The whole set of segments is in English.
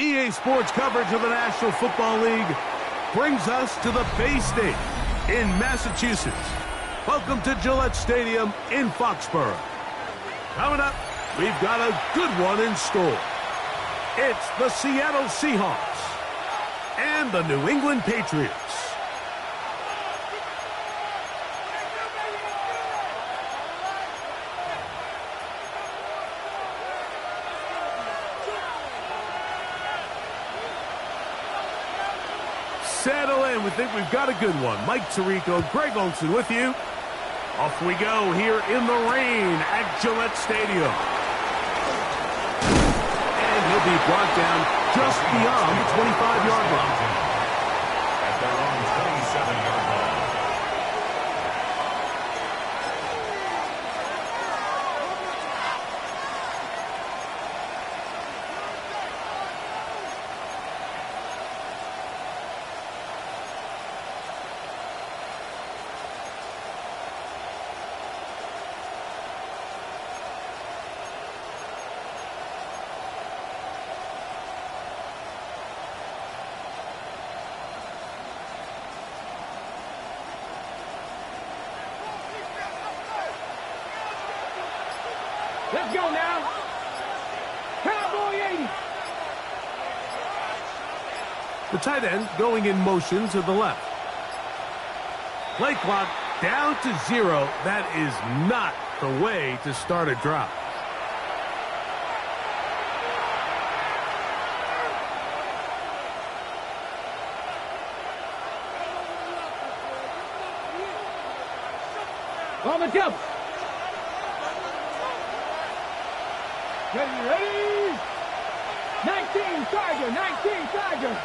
EA Sports coverage of the National Football League brings us to the Bay State in Massachusetts. Welcome to Gillette Stadium in Foxborough. Coming up, we've got a good one in store. It's the Seattle Seahawks and the New England Patriots. Settle in. We think we've got a good one. Mike Tirico, Greg Olson with you. Off we go here in the rain at Gillette Stadium. And he'll be brought down just beyond the 25-yard line. At their own 27-yard line. Let's go now. Cowboy 80. The tight end going in motion to the left. Play clock down to 0. That is not the way to start a drive. On the jump. Ready? 19 Tiger.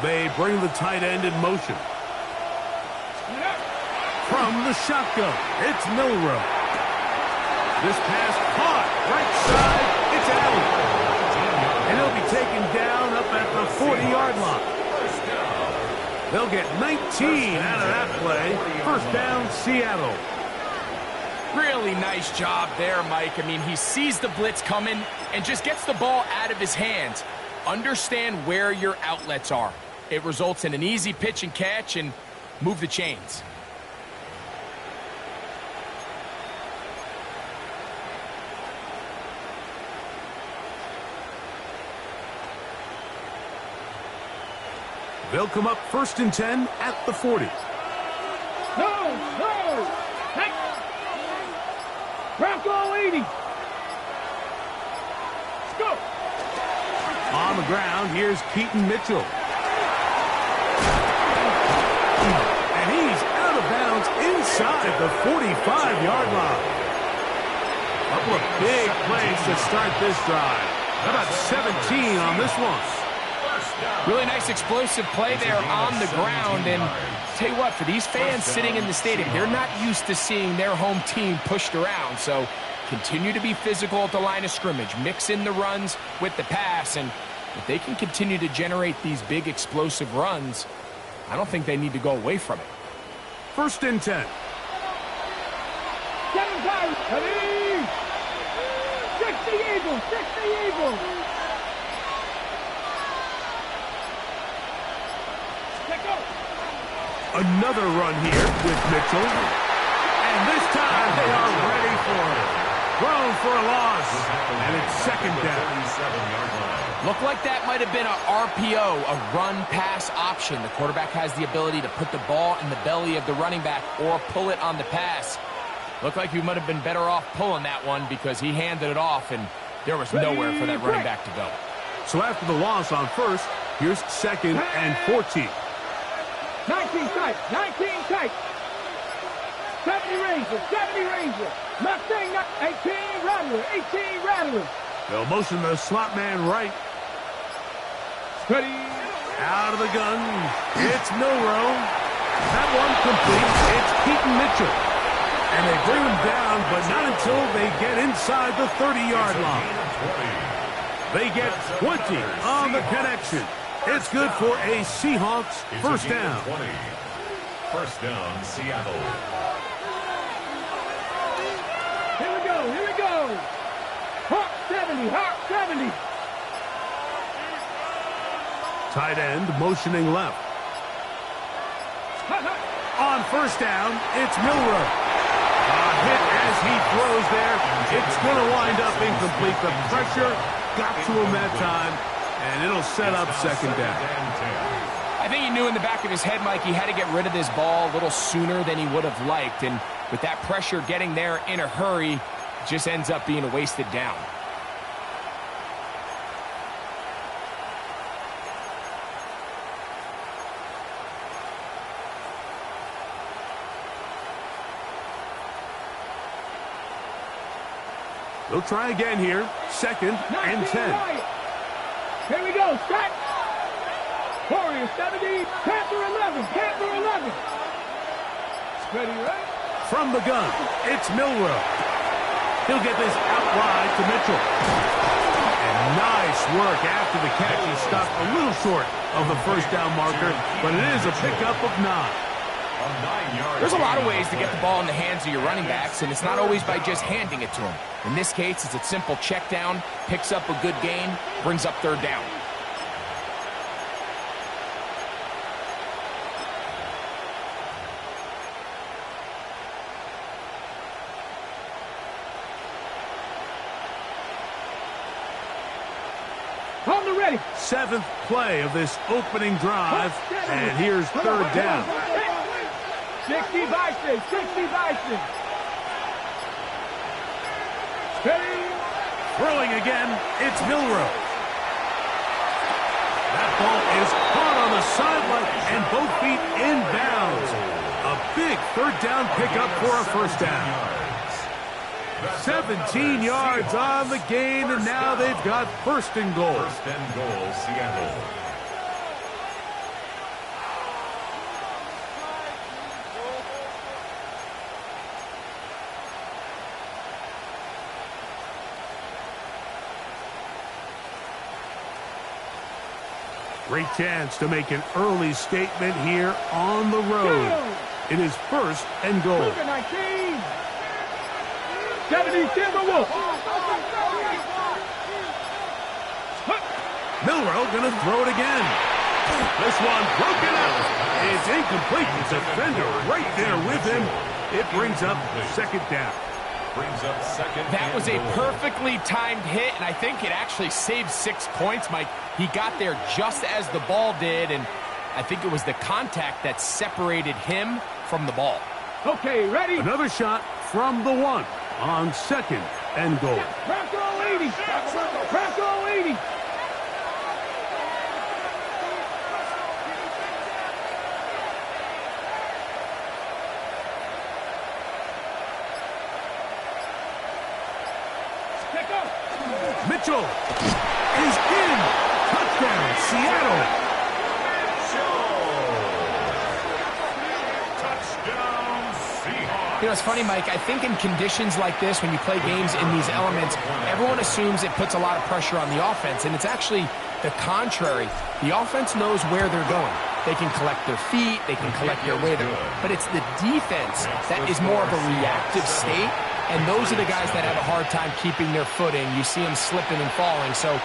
They bring the tight end in motion. From the shotgun, it's Milrow. This pass caught right side. It's Allen. And he'll be taken down up at the 40-yard line. They'll get 19 out of that play. First down, Seattle. Really nice job there, Mike. I mean, he sees the blitz coming and just gets the ball out of his hands. Understand where your outlets are. It results in an easy pitch and catch and move the chains. They'll come up 1st and 10 at the 40. No. Hey. Bronco 80. Let's go. On the ground, here's Keaton Mitchell. And he's out of bounds inside the 45-yard line. Couple of big plays to start this drive. How about 17 on this one? Really nice explosive play there on the ground. And tell you what, for these fans sitting in the stadium, they're not used to seeing their home team pushed around. So continue to be physical at the line of scrimmage. Mix in the runs with the pass. And if they can continue to generate these big explosive runs, I don't think they need to go away from it. 1st and 10. 7 guys. Ready? 60 Eagles. Another run here with Mitchell. And this time they are ready for it. Thrown for a loss. And it's 2nd down. Looked like that might have been a RPO, a run-pass option. The quarterback has the ability to put the ball in the belly of the running back or pull it on the pass. Looked like he might have been better off pulling that one because he handed it off and there was nowhere for that running back to go. So after the loss on 1st, here's 2nd and 14. 19 tight. 70 Ranger. Mustang, 18 Rattler. They'll motion the slot man right. Ready? Out of the gun. It's Milrow. That one complete. It's Keaton Mitchell. And they bring him down, but not until they get inside the 30-yard line. They get 20 on the connection. It's good for a Seahawks first down. 1st down, Seattle. Here we go. Hawk 70. 70, hot 70. Tight end motioning left. On first down, it's Milroe. Hit as he throws there. It's going to wind up incomplete. The pressure got to him that time, and it'll set up second down. I think he knew in the back of his head, Mike, he had to get rid of this ball a little sooner than he would have liked. And with that pressure getting there in a hurry, it just ends up being a wasted down. They'll try again here. Second and 10. Here we go. Set. Warriors 70. Panther 11. Panther 11. Ready, right? From the gun, it's Milroe. He'll get this out wide to Mitchell. And nice work after the catch. He stopped a little short of the first down marker, but it is a pickup of 9. There's a lot of ways to get the ball in the hands of your running backs, and it's not always by just handing it to them. In this case, it's a simple check down, picks up a good gain, brings up third down. On the ready. 7th play of this opening drive, and here's third down. 60 Bison. 60 Bison. Ready. Throwing again, it's Milroe. That ball is caught on the sideline and both feet inbounds. A big third down pickup for a first down. 17 yards on the gain, and now they've got first and goal. First and goal, Seattle. Great chance to make an early statement here on the road. It is first and goal. 19. 70 Timberwolves. Milroe going to throw it again. This one broken up. It's incomplete. The defender right there with him. It brings up second down. That was a perfectly timed hit, and I think it actually saved 6 points, Mike. He got there just as the ball did, and I think it was the contact that separated him from the ball. Okay, ready? Another shot from the 1 on second and goal. Bronco 80. Bronco 80. Mitchell is in. Touchdown, Seattle. Touchdown, Seahawks. You know, it's funny, Mike. I think in conditions like this, when you play games in these elements, everyone assumes it puts a lot of pressure on the offense, and it's actually the contrary. The offense knows where they're going. They can collect their feet, they can collect their weight, but it's the defense that is more of a reactive state. And those are the guys that have a hard time keeping their footing. You see them slipping and falling. So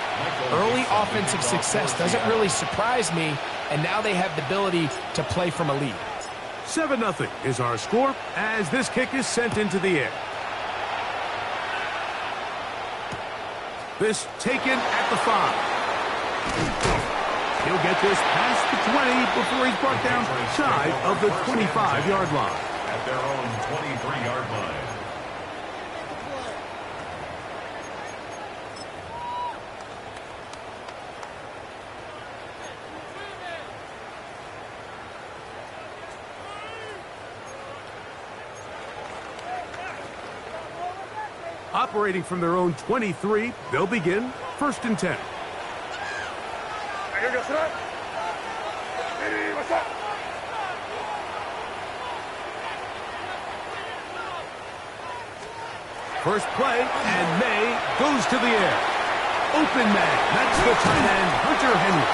early offensive success doesn't really surprise me. And now they have the ability to play from a lead. 7-0 is our score as this kick is sent into the air. This taken at the 5. He'll get this past the 20 before he's brought down shy of the 25-yard line. At their own 23-yard line. Operating from their own 23, they'll begin first and 10. First play, and May goes to the air. Open man, that's the tight end, Hunter Henry.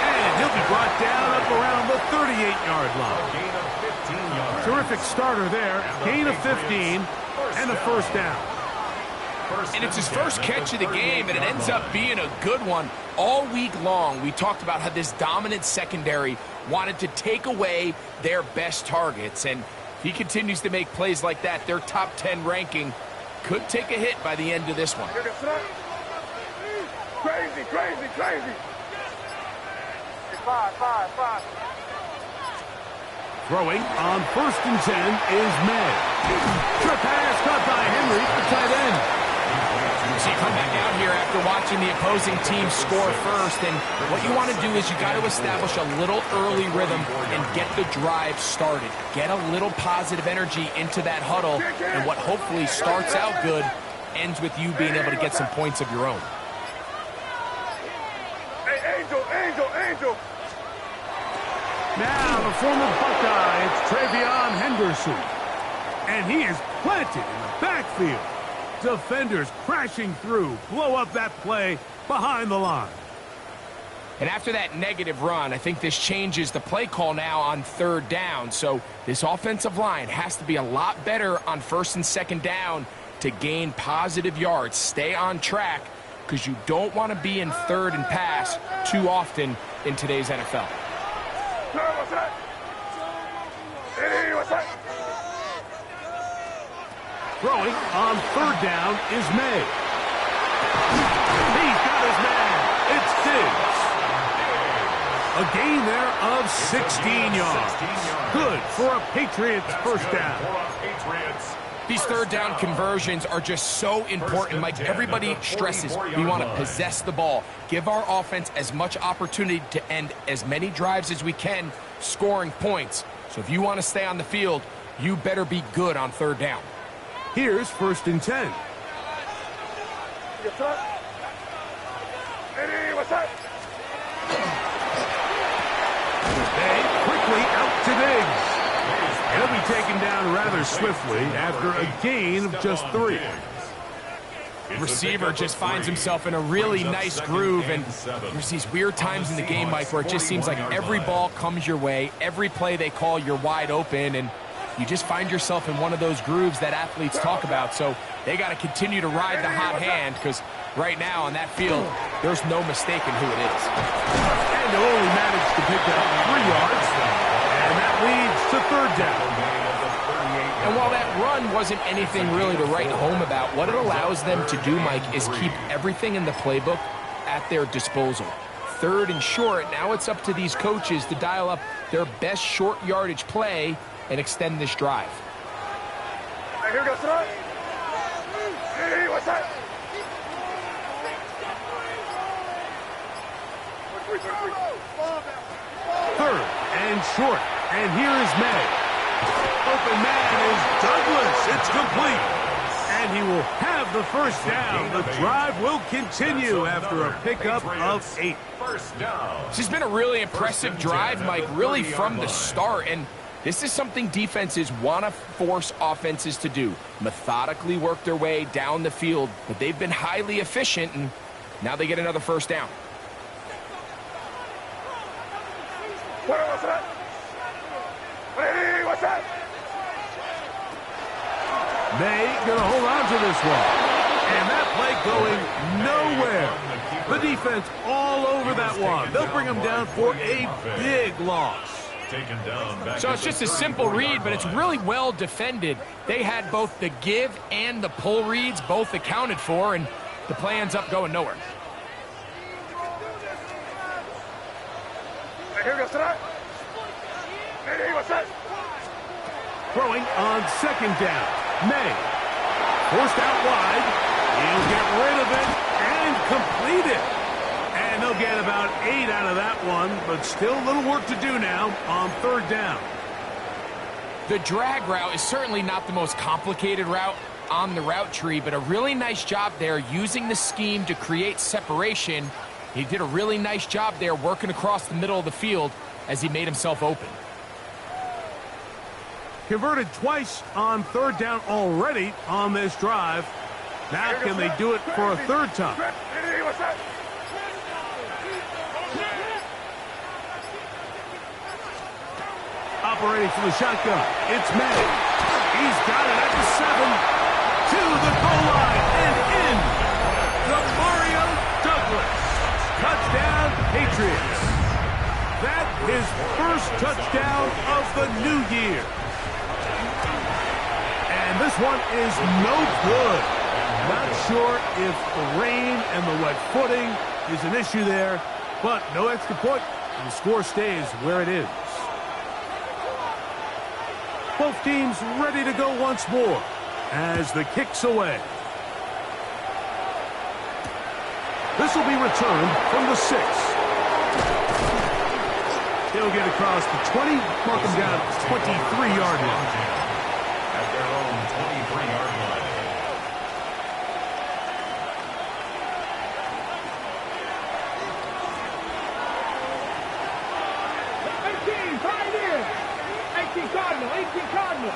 And he'll be brought down up around the 38-yard line. Gain of 15 yards. Terrific starter there, gain of 15, and a first down. And it's his first catch of the game, and it ends up being a good one. All week long, we talked about how this dominant secondary wanted to take away their best targets. And if he continues to make plays like that, their top 10 ranking could take a hit by the end of this one. Crazy, crazy, crazy. Five. Throwing on 1st and 10 is May. Good pass caught by Henry, the tight end. So you come back out here after watching the opposing team score first, and what you want to do is you got to establish a little early rhythm and get the drive started. Get a little positive energy into that huddle, and what hopefully starts out good ends with you being able to get some points of your own. Hey, Angel. Now the former Buckeye, it's Travion Henderson. And he is planted in the backfield. Defenders crashing through, blow up that play behind the line. And after that negative run, I think this changes the play call now on 3rd down. So this offensive line has to be a lot better on 1st and 2nd down to gain positive yards. Stay on track, because you don't want to be in 3rd and pass too often in today's NFL. Throwing on 3rd down is May. He's got his man. It's Diggs. A gain there of 16 yards. Good for a Patriots first down. These 3rd down conversions are just so important. Like everybody stresses, we want to possess the ball. Give our offense as much opportunity to end as many drives as we can, scoring points. So if you want to stay on the field, you better be good on 3rd down. Here's 1st and 10. They quickly out to Diggs. He'll be taken down rather swiftly after a gain of just 3. Receiver just finds himself in a really nice groove, and there's these weird times in the game, Mike, where it just seems like every ball comes your way, every play they call, you're wide open, and you just find yourself in one of those grooves that athletes talk about. So they got to continue to ride the hot hand, because right now on that field, there's no mistaking who it is. And they'll only manage to pick up 3 yards, and that leads to 3rd down. And while that run wasn't anything really to write home about, what it allows them to do, Mike, is keep everything in the playbook at their disposal. 3rd and short, now it's up to these coaches to dial up their best short yardage play and extend this drive. Hey, here goes tonight. Hey, what's that? 3rd and short, and here is May. Open man is Douglas. It's complete. And he will have the first down. The drive will continue after a pickup of 8. This has been a really impressive drive, Mike, really from the start. And this is something defenses want to force offenses to do. Methodically work their way down the field. But they've been highly efficient, and now they get another first down. What's that? Hey, what's that? May going to hold on to this one. And that play going nowhere. The defense all over that one. They'll bring them down for a big loss. So it's just a simple read, but it's really well defended. They had both the give and the pull reads both accounted for, and the play ends up going nowhere. Here goes tonight. Hey, what's that? Throwing on 2nd down. May. Forced out wide. He'll get rid of it and complete it. And they'll get about 8 out of that one, but still a little work to do now on 3rd down. The drag route is certainly not the most complicated route on the route tree, but a really nice job there using the scheme to create separation. He did a really nice job there working across the middle of the field as he made himself open. Converted twice on 3rd down already on this drive. Now can they do it for a 3rd time? Hey, what's that? Operating from the shotgun, it's Madden. He's got it at the 7, to the goal line, and in Patriots. That his first touchdown of the new year. And this one is no good. Not sure if the rain and the wet footing is an issue there, but no extra point. The score stays where it is. Both teams ready to go once more as the kick's away. This will be returned from the 6. He'll get across the 20, mark him down at the 23-yard line. At their own 23-yard line. Cardinal, 18 Cardinal.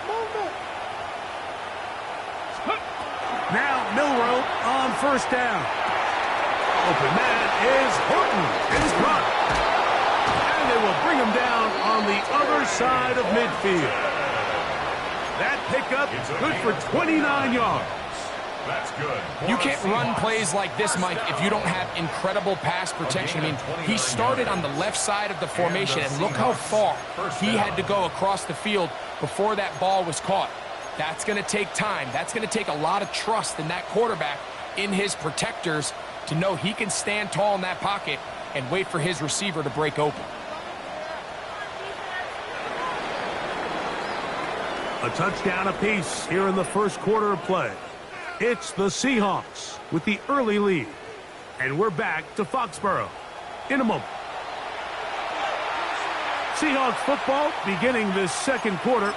Movement. Now Milrow on first down. Open man is Horton. It is caught. And they will bring him down on the other side of midfield. That pickup good for 29 yards. That's good. You can't run plays like this, Mike, if you don't have incredible pass protection. I mean, he started on the left side of the formation, and look how far he had to go across the field before that ball was caught. That's going to take time. That's going to take a lot of trust in that quarterback, in his protectors, to know he can stand tall in that pocket and wait for his receiver to break open. A touchdown apiece here in the first quarter of play. It's the Seahawks with the early lead. And we're back to Foxborough in a moment. Seahawks football beginning this second quarter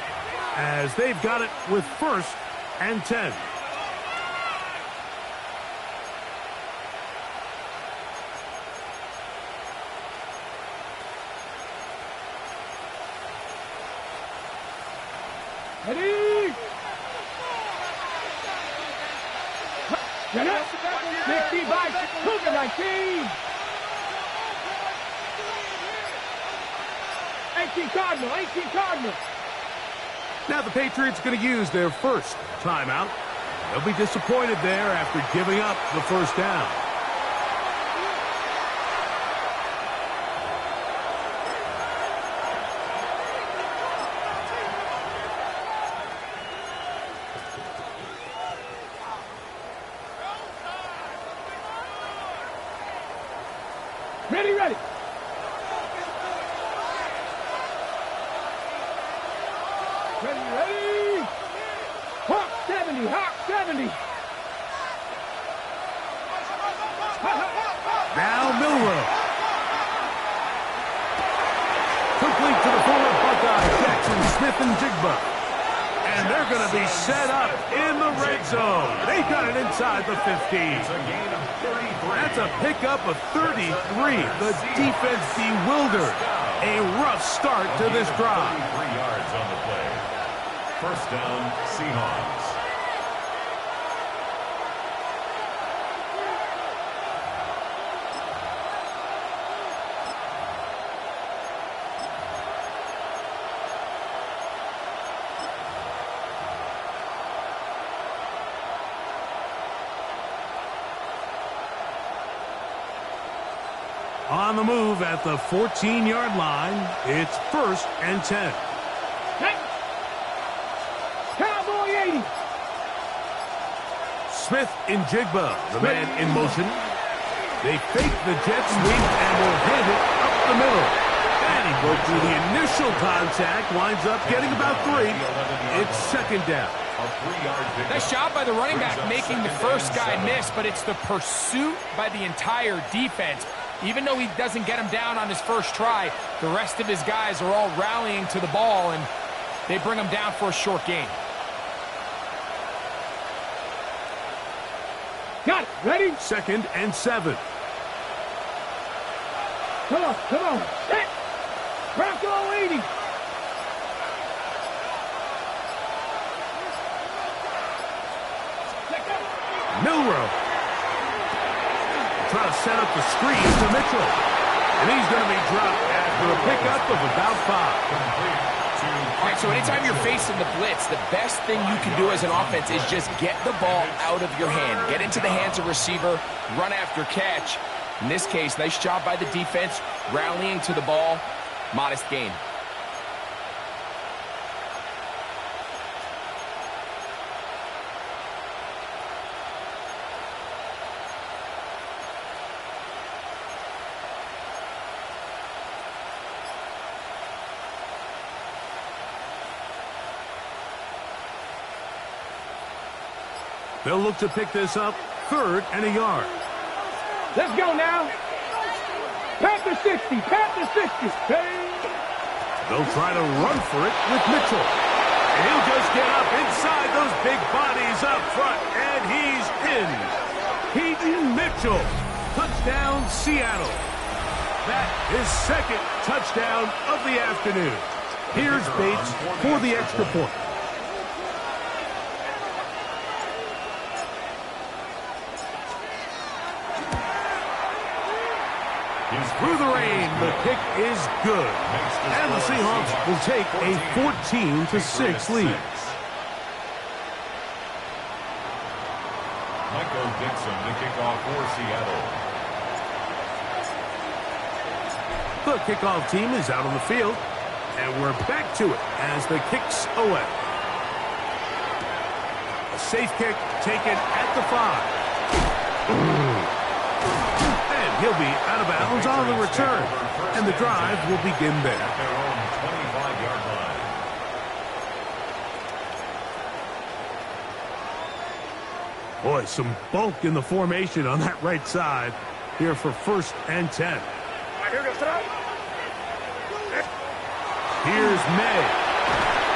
as they've got it with 1st and 10. Ready? Get up. 50 by Cougar 19. 18 Cardinal. Now the Patriots going to use their first timeout. They'll be disappointed there after giving up the first down. Ready. Hawk 70. Now Milrow. Complete to the former Buckeye, Jackson, Smith, and Jigba. And they're going to be set up in the red zone. They got it inside the 15. It's a gain of 33. That's a pickup of 33. The defense bewildered. A rough start to this drive. 33 yards on the play. First down, Seahawks. On the move at the 14-yard line, it's 1st and 10. Cowboy 80. Smith and Jigba, the man in motion. They fake the jet sweep and will hand it up the middle. And he broke through the initial contact, winds up getting about 3. It's 2nd down. Nice job by the running back making the first guy miss, but it's the pursuit by the entire defense. Even though he doesn't get him down on his first try, the rest of his guys are all rallying to the ball, and they bring him down for a short gain. Got it. Ready? 2nd and 7. Come on. Set. Bronco 80. Milrow. Trying to set up the screen to Mitchell. And he's going to be dropped after a pickup of about 5. Right, so anytime you're facing the blitz, the best thing you can do as an offense is just get the ball out of your hand. Get into the hands of receiver, run after catch. In this case, nice job by the defense, rallying to the ball, modest gain. They'll look to pick this up, 3rd and a yard. Let's go now. Panther 60, Panther 60. Hey. They'll try to run for it with Mitchell. And he'll just get up inside those big bodies up front, and he's in. Keaton Mitchell, touchdown Seattle. That is 2nd touchdown of the afternoon. Here's Bates for the extra point. Through the rain, the kick is good. And the Seahawks will take a 14-6 lead. Michael Dixon to kick off for Seattle. The kickoff team is out on the field, and we're back to it as the kick's away. A safe kick taken at the 5. He'll be out of bounds on the return, and the drive will begin there. At their own 25-yard line. Boy, some bulk in the formation on that right side here for 1st and 10. Here's May.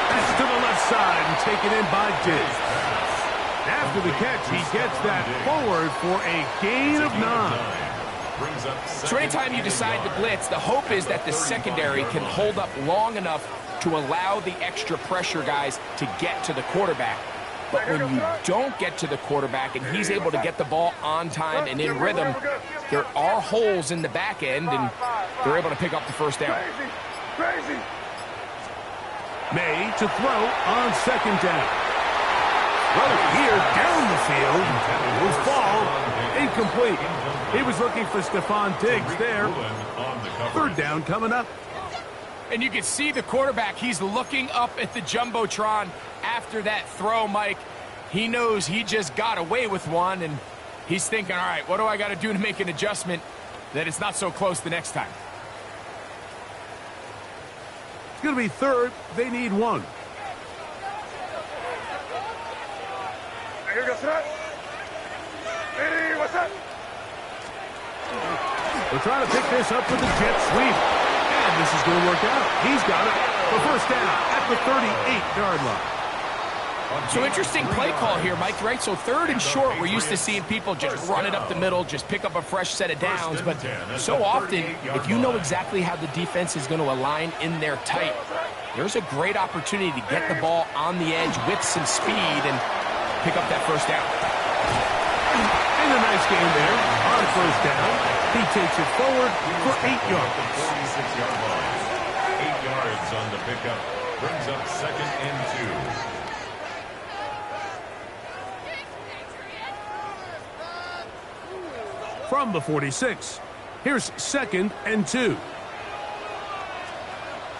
That's to the left side and taken in by Diggs. After the catch, he gets that forward for a gain of 9. So anytime you decide to blitz, the hope is that the secondary can hold up long enough to allow the extra pressure guys to get to the quarterback. But when you don't get to the quarterback and he's able to get the ball on time and in rhythm, there are holes in the back end, and they're able to pick up the 1st down. May to throw on 2nd down. Throw here down the field will fall incomplete. He was looking for Stephon Diggs there. 3rd down coming up. And you can see the quarterback, he's looking up at the Jumbotron after that throw, Mike. He knows he just got away with one, and he's thinking, all right, what do I got to do to make an adjustment that it's not so close the next time? It's going to be 3rd. They need 1. Hey, what's up? We're trying to pick this up with a jet sweep. And this is going to work out. He's got it. The 1st down at the 38-yard line. So interesting play call here, Mike, right? So 3rd and short, we're used to seeing people just run it up the middle, just pick up a fresh set of downs. But so often, if you know exactly how the defense is going to align in there tight, there's a great opportunity to get the ball on the edge with some speed and pick up that 1st down. And a nice game there on 1st down. He takes it forward for 8 yards. 46-yard line. 8 yards on the pickup. Brings up 2nd and 2. From the 46, here's 2nd and 2.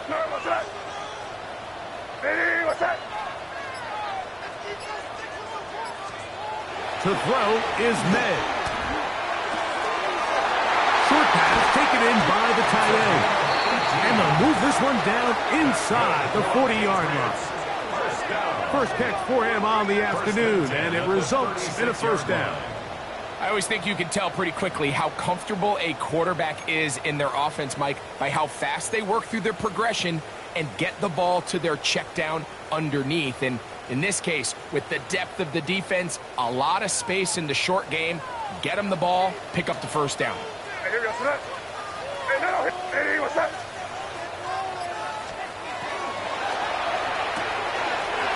What's that? Hey, what's that? To throw is May. Short pass taken in by the tight end. And they'll move this one down inside the 40-yard line. First catch for him on the afternoon, and it results in a 1st down. I always think you can tell pretty quickly how comfortable a quarterback is in their offense, Mike, by how fast they work through their progression and get the ball to their check down underneath. And in this case, with the depth of the defense, a lot of space in the short game, get them the ball, pick up the 1st down. Hey, what's that? Hey, no. Hey, what's that?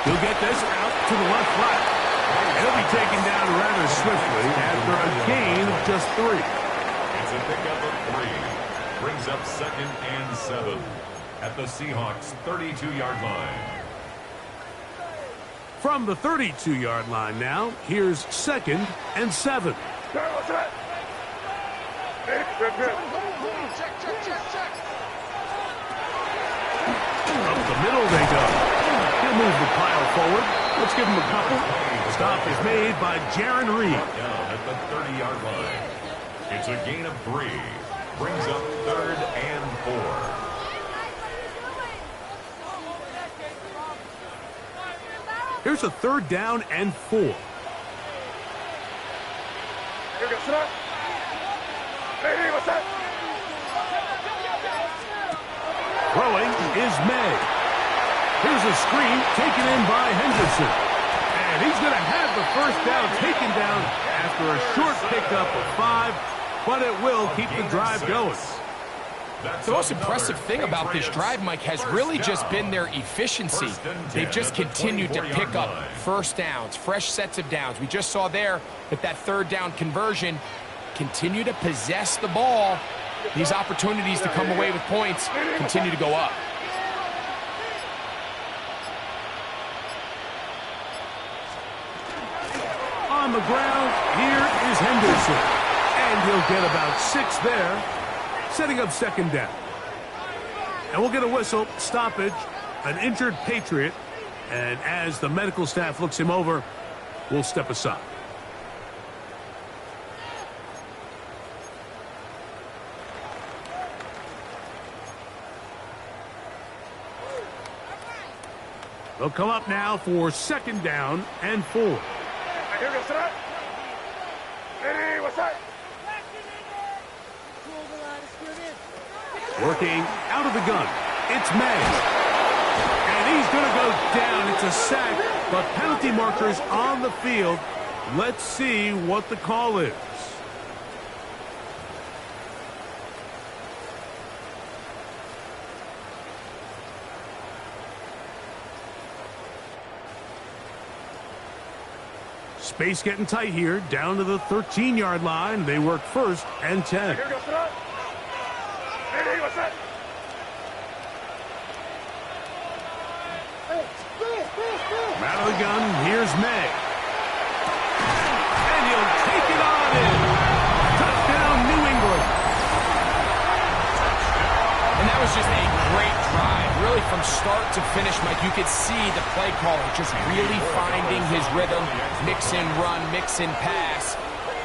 He'll get this out to the left flat. He'll be taken down rather swiftly after a gain of just 3. It's a pickup of 3. Brings up 2nd and 7. at the Seahawks' 32-yard line. From the 32-yard line now, here's 2nd and 7. Check. Up the middle they go. He'll move the pile forward. Let's give him a couple. Stop is made by Jaron Reed. Down at the 30-yard line. It's a gain of 3. Brings up 3rd and 4. Here's a 3rd down and 4. Throwing is May. Here's a screen taken in by Henderson. And he's going to have the 1st down taken down after a short pickup of 5, but it will keep the drive going. The most impressive thing about this drive, Mike, has really just been their efficiency. They've just continued to pick up 1st downs, fresh sets of downs. We just saw there that 3rd down conversion, continue to possess the ball. These opportunities to come away with points continue to go up. On the ground, here is Henderson. And he'll get about 6 there, setting up 2nd down. And we'll get a whistle, stoppage, an injured Patriot. And as the medical staff looks him over, we'll step aside. They'll come up now for 2nd down and 4. Working out of the gun, it's May. And he's going to go down. It's a sack, but penalty markers on the field. Let's see what the call is. Space getting tight here, down to the 13-yard line. They work 1st and 10. Out of the gun, here's May. And he'll take it on in. Touchdown, New England. And that was just a great drive. Really from start to finish, Mike, you could see the play caller just really finding his rhythm. Mix in run, mix in pass.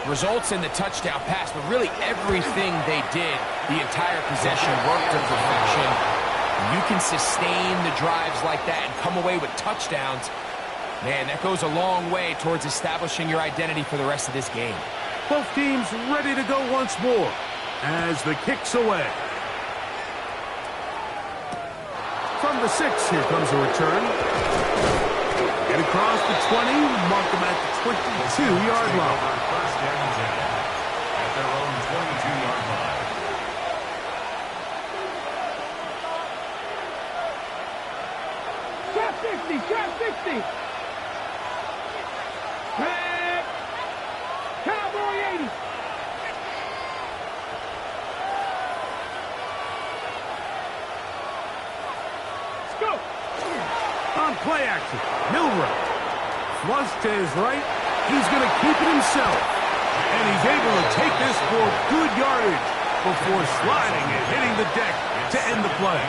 Results in the touchdown pass, but really everything they did, the entire possession worked to perfection. You can sustain the drives like that and come away with touchdowns. Man, that goes a long way towards establishing your identity for the rest of this game. Both teams ready to go once more as the kick's away. From the 6, here comes a return. Get across the 20, mark them at the 22-yard line. 1st and 10 at their own 22-yard line. Shot 60. Cowboy 80. Let's go. On play action, Milrow. Flush to his right. He's going to keep it himself. And he's able to take this for good yardage before sliding and hitting the deck to end the play.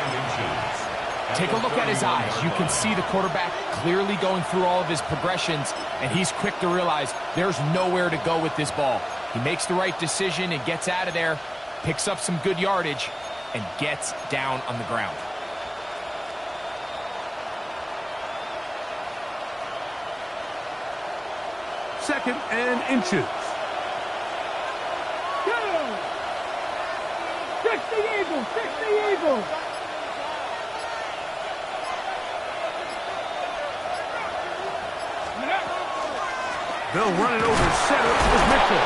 Take a look at his eyes. You can see the quarterback clearly going through all of his progressions, and he's quick to realize there's nowhere to go with this ball. He makes the right decision and gets out of there, picks up some good yardage, and gets down on the ground. Second and inches. Go! 60 Eagles! 60 Eagles! They'll run it over center with Mitchell.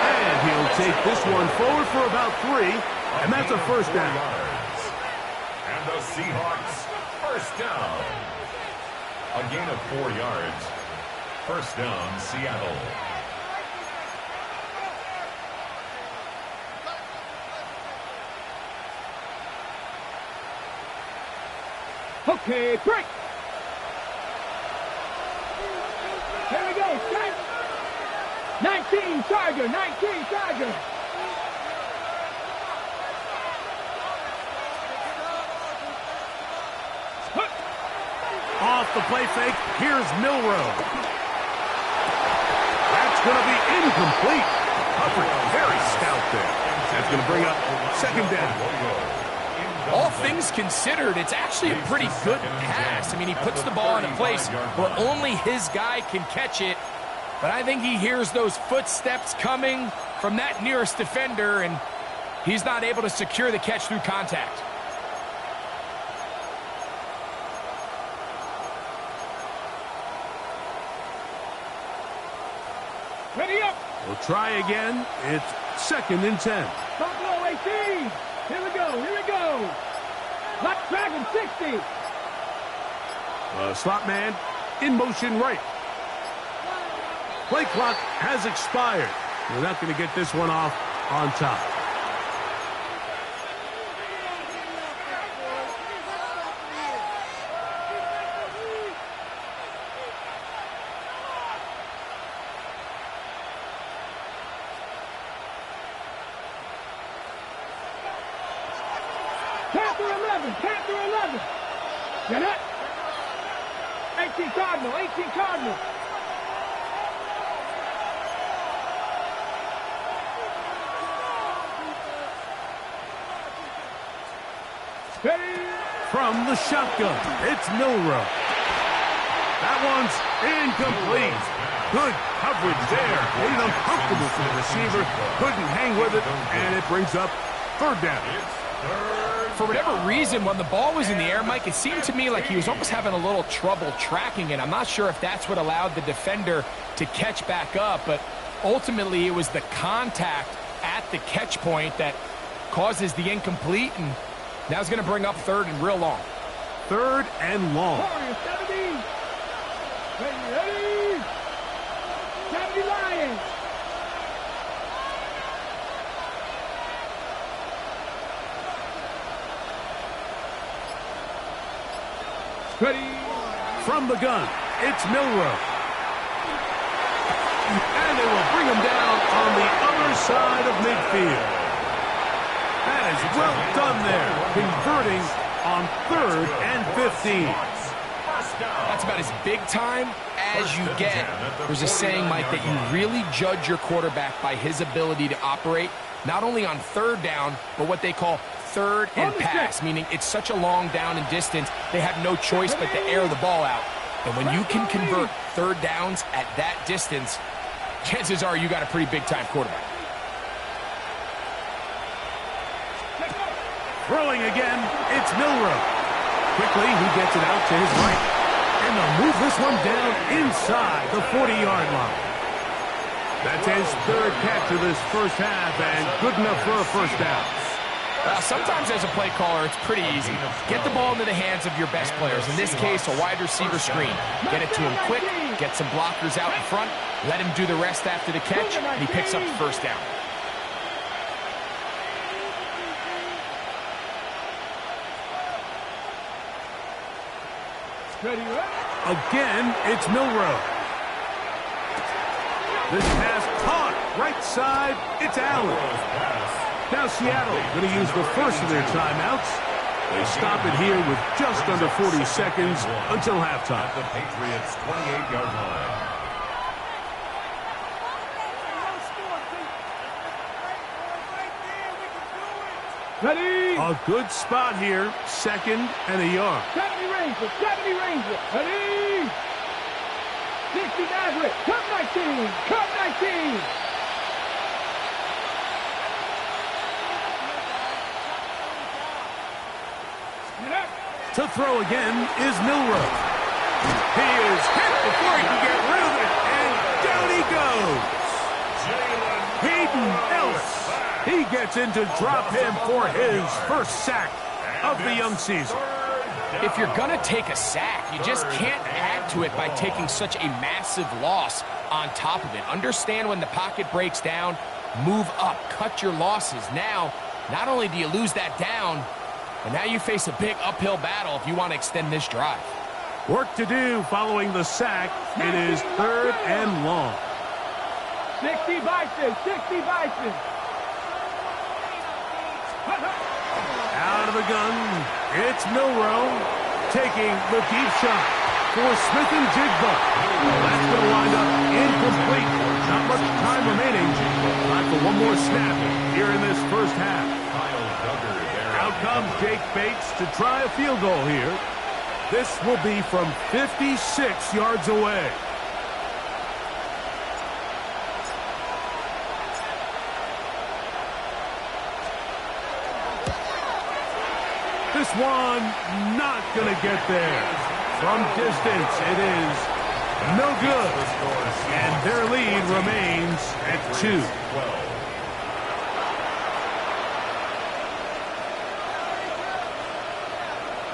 And he'll take this one forward for about 3, and that's a 1st down. And the Seahawks, 1st down. A gain of 4 yards. 1st down, Seattle. Okay, break. Here we go, strike. 19, Tiger, 19, Tiger. Off the play fake, here's Milroe. That's going to be incomplete. Coverage very stout there. That's going to bring up second down. All things considered, it's actually a pretty good pass. I mean, he puts the ball in a place where only his guy can catch it. But I think he hears those footsteps coming from that nearest defender, and he's not able to secure the catch through contact. Ready up. We'll try again. It's 2nd and 10. Buffalo 18. Here we go, here we go. Hot Dragon 60. Slot man in motion right. Play clock has expired. We're not going to get this one off on top. Panther 11. Get it. 18 Cardinal, 18 Cardinal. From the shotgun, it's Milroe. That one's incomplete. Good coverage there. Made it uncomfortable for the receiver. Couldn't hang with it, and it brings up 3rd down. For whatever reason, when the ball was in the air, Mike, it seemed to me like he was almost having a little trouble tracking it. I'm not sure if that's what allowed the defender to catch back up, but ultimately it was the contact at the catch point that causes the incomplete, and now it's going to bring up 3rd and real long. 3rd and long. 70. Ready. 70 Lions. Ready. From the gun, it's Milroe. And they will bring him down on the other side of midfield. That is well done there, converting on 3rd and 15. That's about as big time as you get. There's a saying, Mike, that you really judge your quarterback by his ability to operate, not only on 3rd down, but what they call 3rd and pass, meaning it's such a long down and distance, they have no choice but to air the ball out. And when you can convert 3rd downs at that distance, chances are you got a pretty big-time quarterback. Throwing again, it's Milroe. Quickly, he gets it out to his right. And they'll move this one down inside the 40-yard line. That's his 3rd catch of this first half, and good enough for a first down. Sometimes as a play caller, it's pretty easy. Get the ball into the hands of your best players. In this case, a wide receiver screen. Get it to him quick, get some blockers out in front, let him do the rest after the catch, and he picks up the first down. Again, it's Milroe. This pass caught right side. It's Allen. Now Seattle going to use the first of their timeouts. They stop it here with just under 40 seconds until halftime. At the Patriots' 28-yard line. Ready. A good spot here. 2nd and a yard. 70 Ranger. 70 Ranger. Ready. 60 Maverick. Cut 19. Cut 19. To throw again is Milroe. He is hit before he can get rid of it, and down he goes. Hayden Ellis. He gets in to drop him for his first sack of the young season. If you're going to take a sack, you just can't add to it by taking such a massive loss on top of it. Understand when the pocket breaks down, move up, cut your losses. Now, not only do you lose that down, And now you face a big uphill battle if you want to extend this drive. Work to do following the sack. It is 3rd and long. 60 Bison, 60 Bison. Out of the gun, it's Milrow taking the deep shot for Smith and Jigba. That's going to wind up incomplete. Not much time remaining. Time for one more snap here in this first half. Out comes Jake Bates to try a field goal here. This will be from 56 yards away. This one not going to get there. From distance, it is no good. And their lead remains at 2.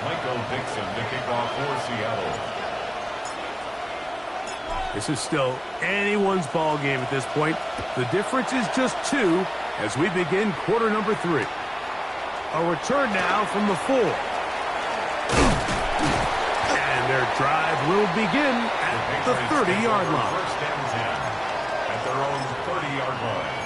Michael Dixon to kick off for Seattle. This is still anyone's ball game at this point. The difference is just 2 as we begin quarter number 3. A return now from the 4. And their drive will begin at the 30-yard line. First and 10 at their own 30-yard line.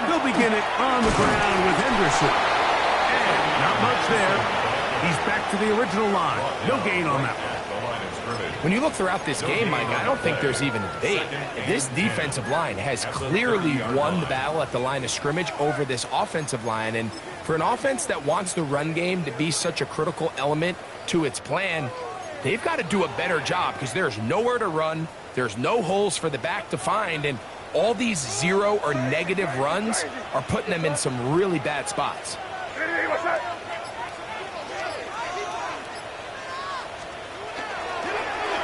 They'll begin it on the ground with Henderson. And not much there. He's back to the original line. No gain on that one. When you look throughout this game, Mike, I don't think there's even a debate. This defensive line has clearly won the battle at the line of scrimmage over this offensive line. And for an offense that wants the run game to be such a critical element to its plan, they've got to do a better job because there's nowhere to run. There's no holes for the back to find. And all these 0 or negative runs are putting them in some really bad spots.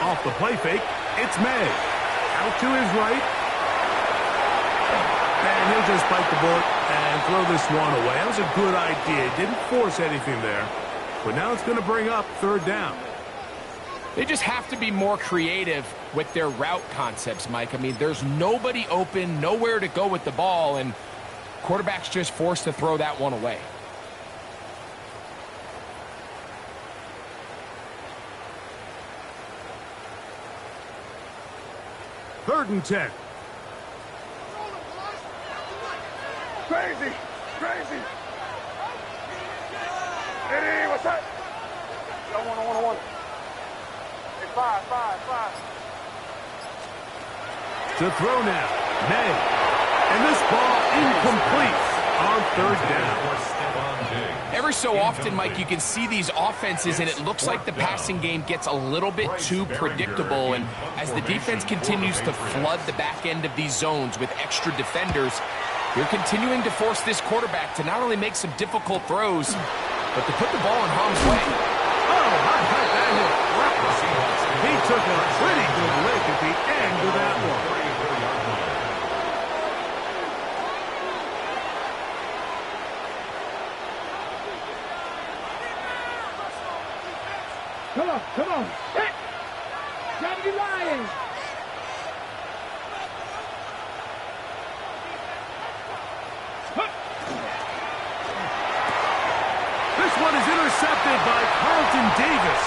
Off the play fake, it's May. Out to his right. And he'll just bite the bullet and throw this one away. That was a good idea. Didn't force anything there. But now it's going to bring up 3rd down. They just have to be more creative with their route concepts, Mike. I mean, there's nobody open, nowhere to go with the ball, and quarterback's just forced to throw that one away. Third and 10. Crazy, crazy. Eddie, what's that? I want. Hey, 5. To throw now, May. And this ball incomplete on 3rd down. Every so often, Mike, you can see these offenses, and it looks like the passing game gets a little bit too predictable. And as the defense continues to flood the back end of these zones with extra defenders, they're continuing to force this quarterback to not only make some difficult throws, but to put the ball in harm's way. Oh, how tight that hit. He took a pretty good lick at the end of that one. Come on. Gotta be lying. This one is intercepted by Carlton Davis.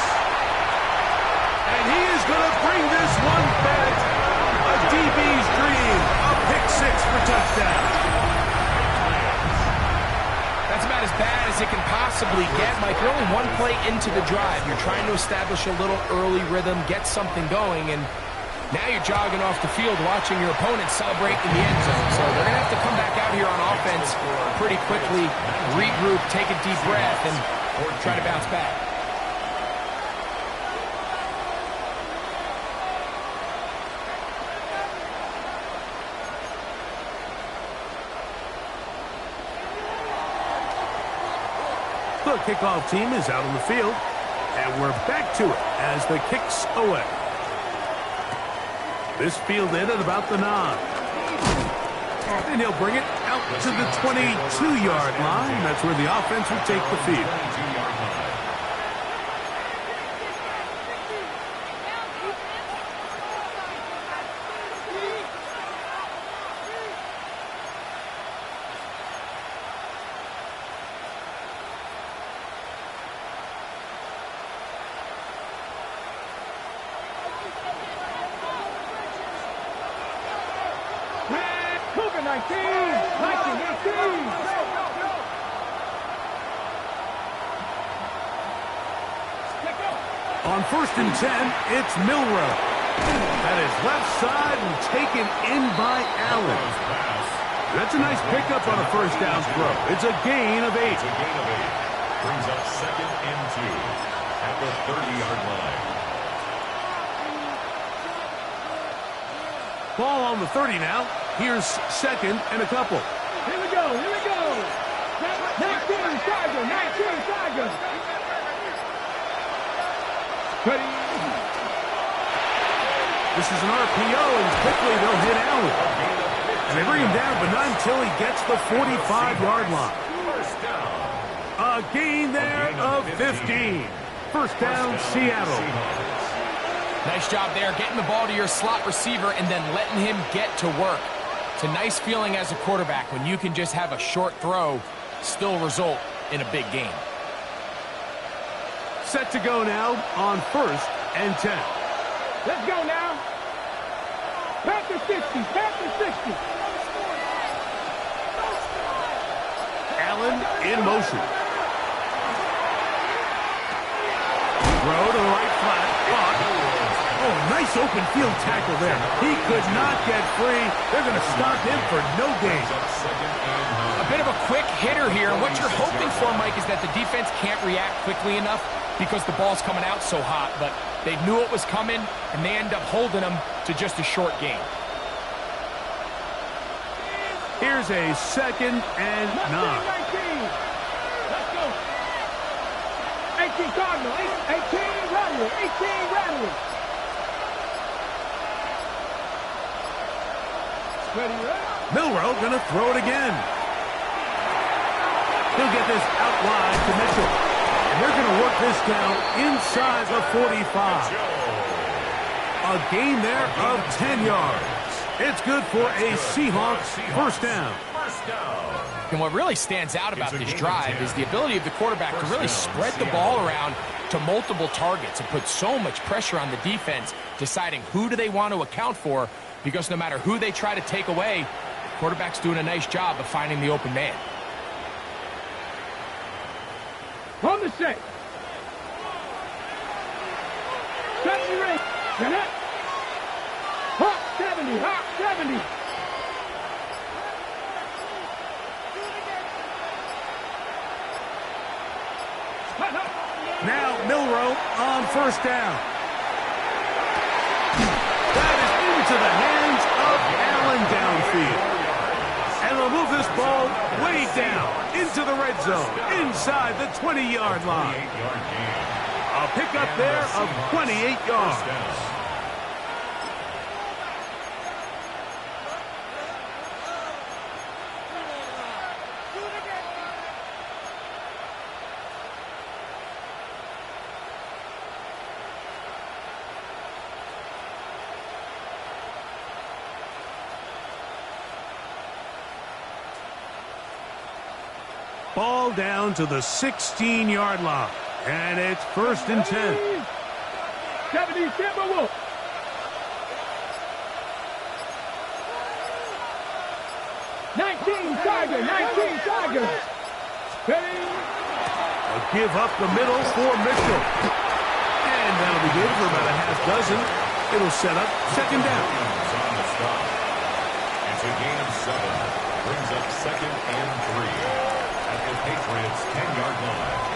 And he is going to bring this one back. A DB's dream. A pick 6 for touchdown. That's about as bad as it can possibly get, Mike. You're only one play into the drive. You're trying to establish a little early rhythm, get something going, and now you're jogging off the field watching your opponent celebrate in the end zone. So they're going to have to come back out here on offense pretty quickly, regroup, take a deep breath, and try to bounce back. The kickoff team is out on the field. And we're back to it as the kick's away. This fielded at about the 9. And he'll bring it out to the 22-yard line. That's where the offense will take the field. On 1st and 10, it's Milroe. That is left side and taken in by Allen. That's a nice pickup on a first down throw. It's a gain of 8. Brings up 2nd and 2 at the 30-yard line. Ball on the 30 now. Here's 2nd and a couple. Here we go. 19 Tiger. This is an RPO, and quickly they'll hit Allen. And they bring him down, but not until he gets the 45-yard line. A gain there of 15. First down, Seattle. Nice job there, getting the ball to your slot receiver and then letting him get to work. It's a nice feeling as a quarterback when you can just have a short throw still result in a big game. Set to go now on 1st and 10. Let's go now. Panther 60. Allen in motion. Throw to the right flat. Block. Oh, nice open field tackle there. He could not get free. They're going to stop him for no gain. A bit of a quick hitter here. What you're hoping for, Mike, is that the defense can't react quickly enough because the ball's coming out so hot. But they knew it was coming, and they end up holding them to just a short gain. Here's a 2nd and 9. Let's go. 18 Cardinal. 18 Rattler. Milroe going to throw it again. He'll get this out wide to Mitchell. And they're going to work this down inside the 45. A gain there of 10 yards. It's good for a Seahawks first down. And what really stands out about this drive is the ability of the quarterback to really spread the ball around to multiple targets and put so much pressure on the defense, deciding who do they want to account for, because no matter who they try to take away, the quarterback's doing a nice job of finding the open man. On the set. 70 ring. Get it. Hawk 70. Now Milroe on first down. That is into the hands of Allen downfield. And they'll move this ball way down into the red zone, inside the 20-yard line. A pickup there of 28 yards. Ball down to the 16-yard line. And it's 1st and 10. 70 Timberwolf. Nineteen Tiger. Ready? A give up the middle for Mitchell. And that'll be good for about a half dozen. It'll set up 2nd down. It's a gain of 7. Brings up 2nd and 3. At the Patriots' 10-yard line.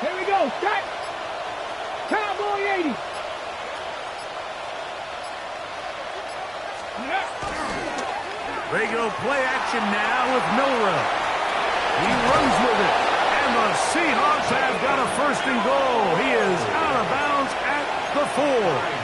Here we go. Start. Cowboy 80. Regular play action now with Milrow. He runs with it. And the Seahawks have got a first and goal. He is out of bounds at the 4.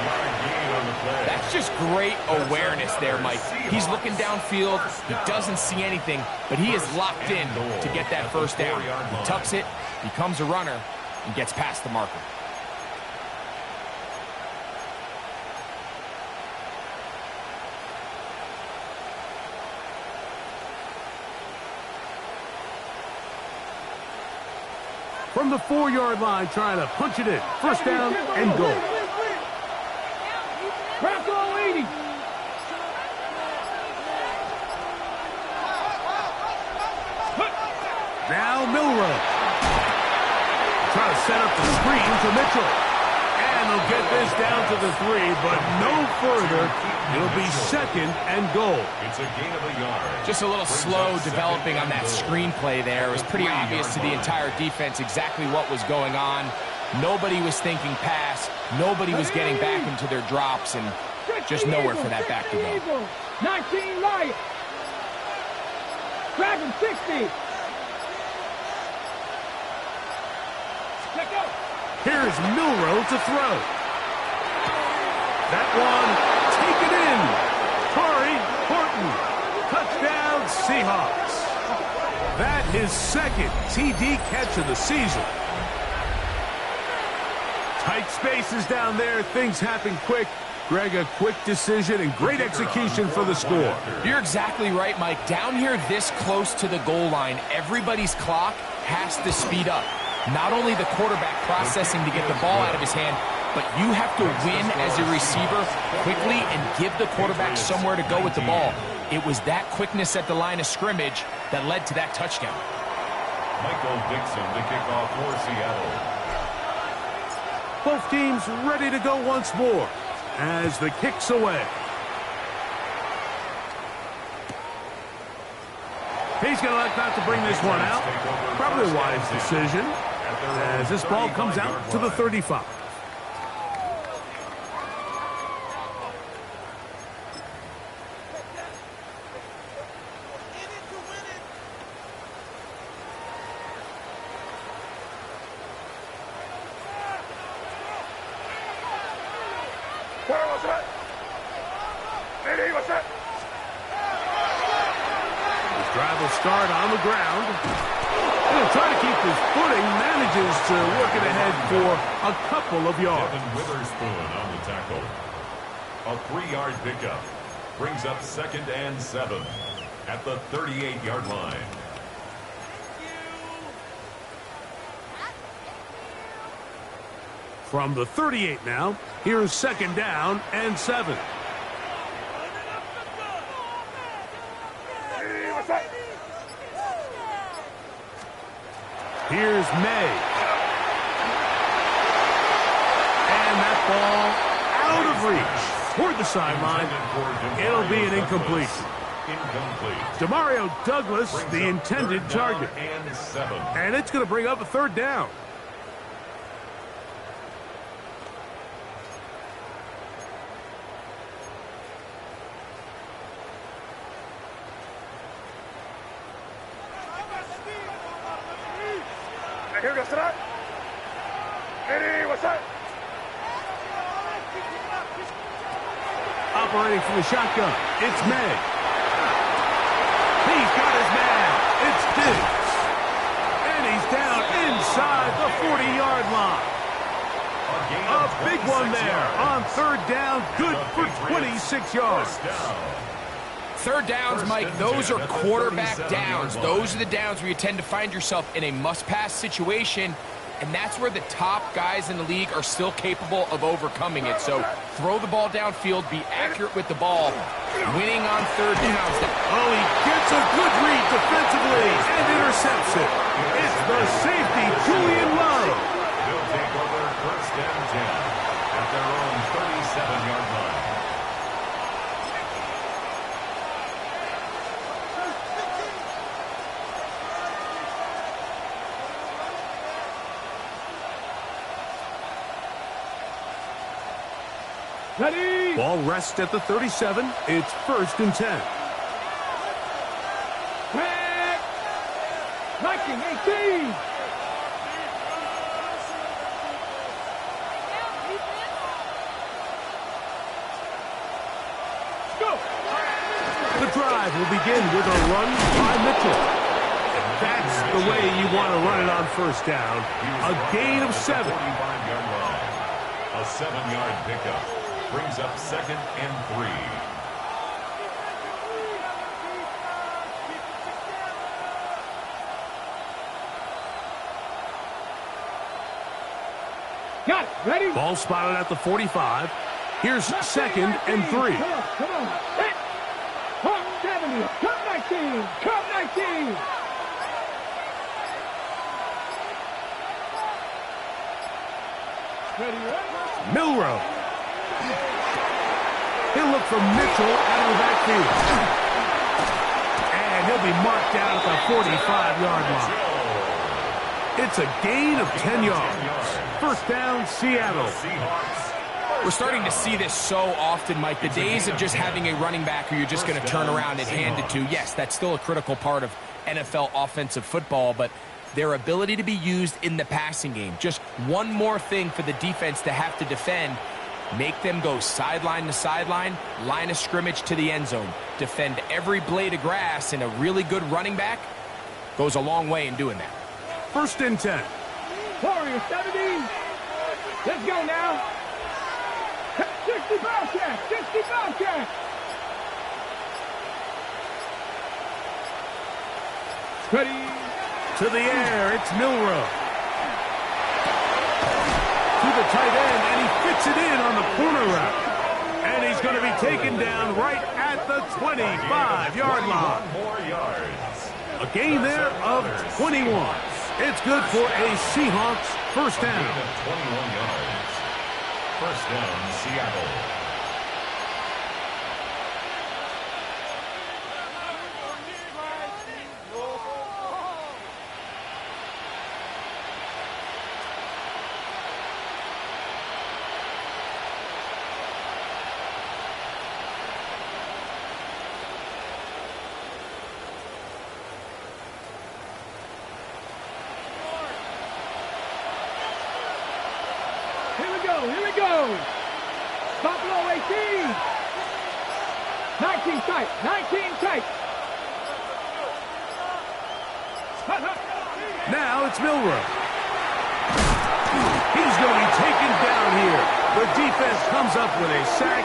That's just great awareness there, Mike. He's looking downfield. He doesn't see anything, but he is locked in to get that first down. He tucks it, becomes a runner, and gets past the marker. From the 4-yard line, trying to punch it in. First down and goal. Bronco 80. Now Milrow. Trying to set up the screen to Mitchell. And they'll get this down to the 3, but no further. It'll be second and goal. It's a gain of a yard. Just a little slow developing on that screenplay there. It was pretty obvious to the entire defense exactly what was going on. Nobody was thinking pass. Nobody was getting back into their drops, and just nowhere for that back to go. 19 Lions. Dragon 60. Let go. Here's Milrow to throw. That one taken in. Torrey Horton. Touchdown Seahawks. That his second TD catch of the season. Tight spaces down there. Things happen quick. Greg, a quick decision and great execution for the score. You're exactly right, Mike. Down here this close to the goal line, everybody's clock has to speed up. Not only the quarterback processing to get the ball out of his hand, but you have to win as a receiver quickly and give the quarterback somewhere to go with the ball. It was that quickness at the line of scrimmage that led to that touchdown. Michael Dixon to kick off for Seattle. Both teams ready to go once more as the kick's away. He's going to elect not to bring this one out. Probably a wise decision as this ball comes out to the 35. Drive will start on the ground. He'll try to keep his footing, manages to work it ahead for a couple of yards. Devin Witherspoon on the tackle. A 3-yard pickup brings up 2nd and 7 at the 38-yard line. From the 38 now, here's 2nd down and 7. Here's May. And that ball out of reach toward the sideline. It'll be an incompletion. Demario Douglas, the intended target. And it's going to bring up a 3rd down. Operating from the shotgun, it's May. He's got his man. It's Diggs. And he's down inside the 40-yard line. A big one there on 3rd down, good for 26 yards. 3rd downs, Mike, those are quarterback downs. Those are the downs where you tend to find yourself in a must-pass situation, and that's where the top guys in the league are still capable of overcoming it. So throw the ball downfield, be accurate with the ball, winning on 3rd downs. Oh, he gets a good read defensively and intercepts it. It's the safety, Julian Love. They'll take over 1st and 10 at their own 37-yard line. Ready. Ball rests at the 37. It's 1st and 10. Back. 19, 18. Go. The drive will begin with a run by Mitchell. That's the way you want to run it on 1st down. A gain of 7. 45-yard line. A 7-yard pickup brings up 2nd and 3. Got it. Ready. Ball spotted at the 45. Here's 2nd and 3. Come on, come on. Hit. Come 70. Come 19. Come 19. Ready, ready. Milrow. He'll look for Mitchell out of the backfield. And he'll be marked down at the 45-yard line. It's a gain of 10 yards. 1st down, Seattle. We're starting to see this so often, Mike. The days of just having a running back who you're just going to turn around and hand it to, yes, that's still a critical part of NFL offensive football, but their ability to be used in the passing game, just one more thing for the defense to have to defend, make them go sideline to sideline, line of scrimmage to the end zone, defend every blade of grass, and a really good running back goes a long way in doing that. 1st and 10. Warrior 70. Let's go now. 60 Bobcat. 60 Bobcat. Ready. To the air, it's Milrow. To the tight end, and he fits it in on the corner route. And he's going to be taken down right at the 25-yard line. 21 more yards. A gain there of 21. It's good for a Seahawks 1st down. Gain of 21 yards. 1st down, Seattle. Here we go. Buffalo 18. 19 tight. 19 tight. Now it's Milrow. He's going to be taken down here. The defense comes up with a sack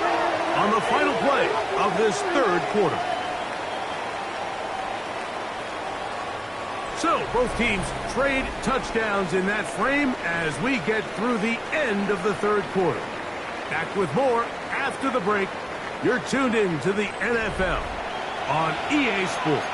on the final play of this 3rd quarter. So, both teams trade touchdowns in that frame as we get through the end of the 3rd quarter. Back with more after the break. You're tuned in to the NFL on EA Sports.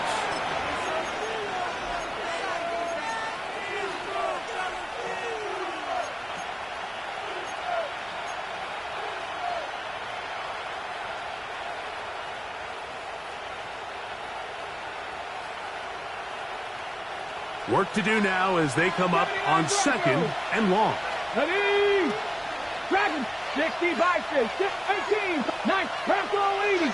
Work to do now as they come up on 2nd and long. Ready. Dragon. 60 by 18. 9. Purple 80.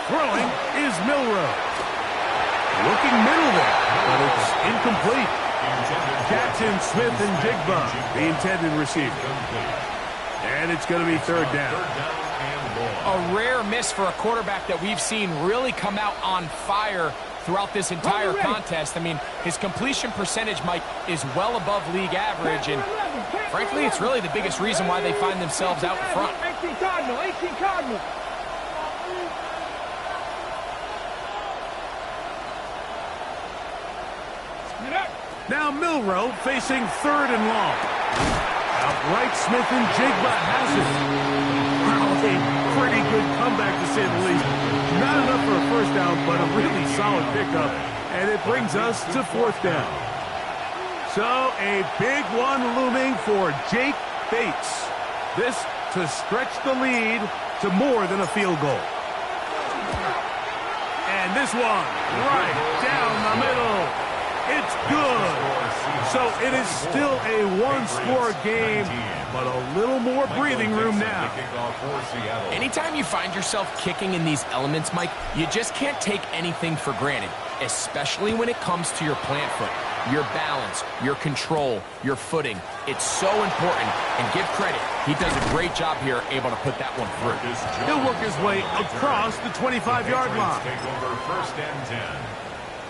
Throwing is Milrow. Looking middle there, but it's incomplete. Jackson, Smith, and Jigba, the intended receiver. And it's going to be 3rd down. A rare miss for a quarterback that we've seen really come out on fire throughout this entire contest. I mean, his completion percentage, Mike, is well above league average, and frankly, it's really the biggest reason why they find themselves out in front. 18 Cardinal. 18 Cardinal. Now Milrow facing 3rd and long. Outright, Smith and Jigba has it. Wow, a pretty good comeback to say the least. Not enough for a 1st down, but a really solid pickup. And it brings us to 4th down. So a big one looming for Jake Bates. This to stretch the lead to more than a field goal. And And this one, right down the middle. It's good. So it is still a one-score game, but a little more breathing room now. Anytime you find yourself kicking in these elements, Mike, you just can't take anything for granted, especially when it comes to your plant foot. Your balance, your control, your footing. It's so important, and give credit. He does a great job here, able to put that one through. He'll work his way across the 25-yard line. Take over 1st and 10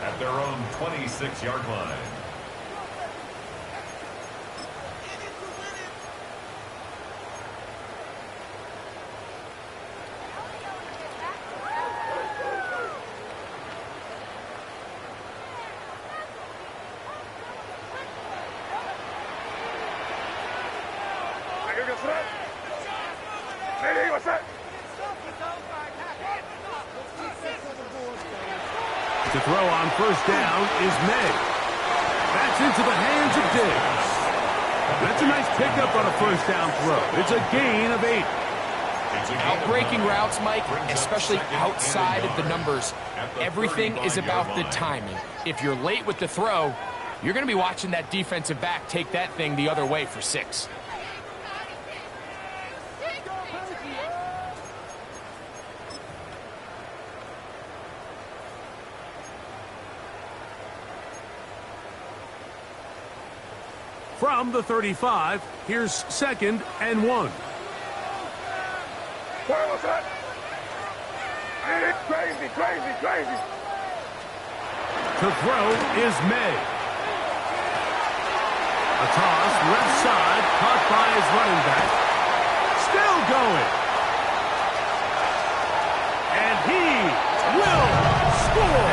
at their own 26-yard line. To throw on 1st down is May. That's into the hands of Diggs. That's a nice pickup on a 1st down throw. It's a gain of 8. Out-breaking routes, Mike, especially outside of the numbers, everything is about the timing. If you're late with the throw, you're going to be watching that defensive back take that thing the other way for 6. From the 35, here's 2nd and 1. Crazy. To throw is May. A toss left side, caught by his running back. Still going. And he will score.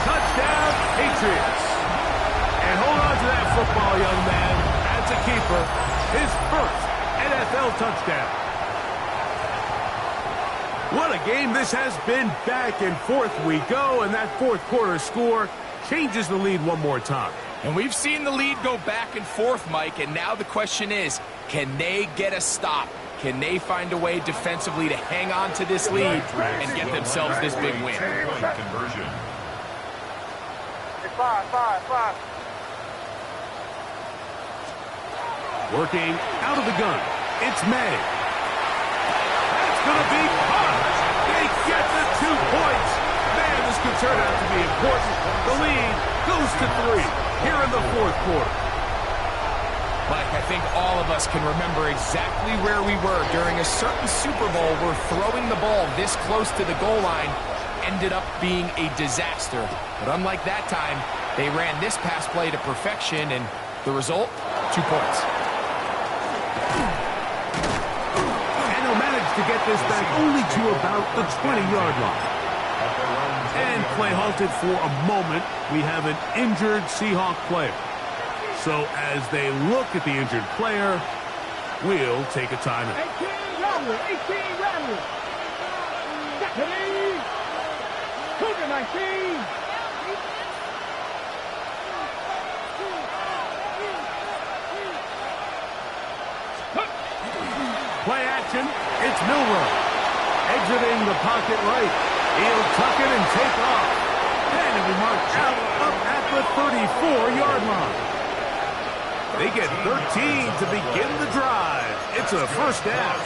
Touchdown, Patriots. And hold on to that football, young man. That's a keeper. His first NFL touchdown. What a game this has been. Back and forth we go, and that 4th quarter score changes the lead one more time. And we've seen the lead go back and forth, Mike, and now the question is, can they get a stop? Can they find a way defensively to hang on to this lead and get themselves this big win? Conversion. Five. Working out of the gun, it's May. That's going to be caught. They get the 2 points. Man, this could turn out to be important. The lead goes to 3 here in the 4th quarter. Mike, I think all of us can remember exactly where we were during a certain Super Bowl where throwing the ball this close to the goal line ended up being a disaster. But unlike that time, they ran this pass play to perfection, and the result, 2 points. And he'll manage to get this back only to about the 20-yard line. And play halted for a moment. We have an injured Seahawk player. So as they look at the injured player, we'll take a timeout. 18 Rattler. Deputy. Cougar 19. Play action, it's Milroe. Exiting the pocket right. He'll tuck it and take off. Then he'll be marked out up at the 34-yard line. They get 13 to begin the drive. It's a 1st down.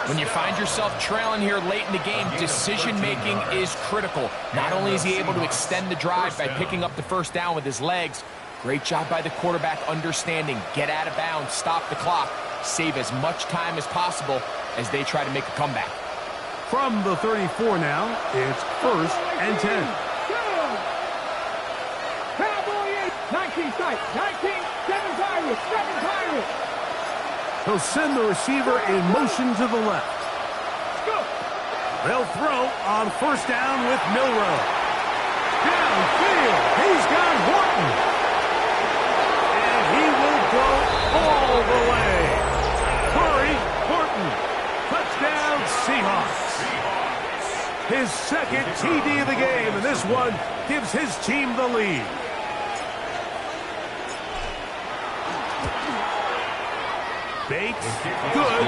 When you find yourself trailing here late in the game, decision-making is critical. Not only is he able to extend the drive by picking up the 1st down with his legs, great job by the quarterback understanding, get out of bounds, stop the clock, save as much time as possible as they try to make a comeback. From the 34 now, it's 1st and 10. Cowboy 19 sight. 19, 7 Pirates. He'll send the receiver in motion to the left. They'll throw on 1st down with Milroe. Downfield, he's got Horton. And he will go all the way. Curry, Horton. Touchdown, Seahawks. His 2nd TD of the game, and this one gives his team the lead. Bates, good.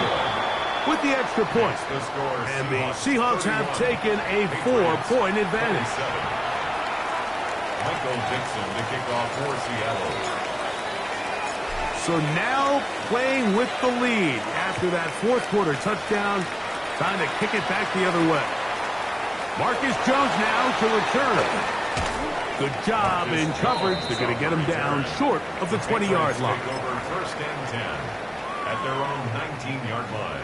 with the extra point. And the Seahawks have taken a 4-point advantage. Michael Dixon to kick off for Seattle. So now playing with the lead after that fourth quarter touchdown. Time to kick it back the other way. Marcus Jones now to return. Good job in coverage. They're going to get him down short of the 20-yard line. Take over first and 10 at their own 19-yard line.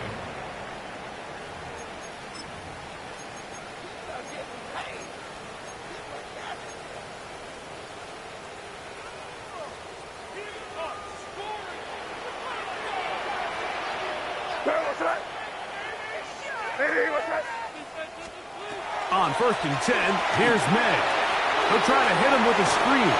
On first and 10, here's May. They'll try to hit him with a screen.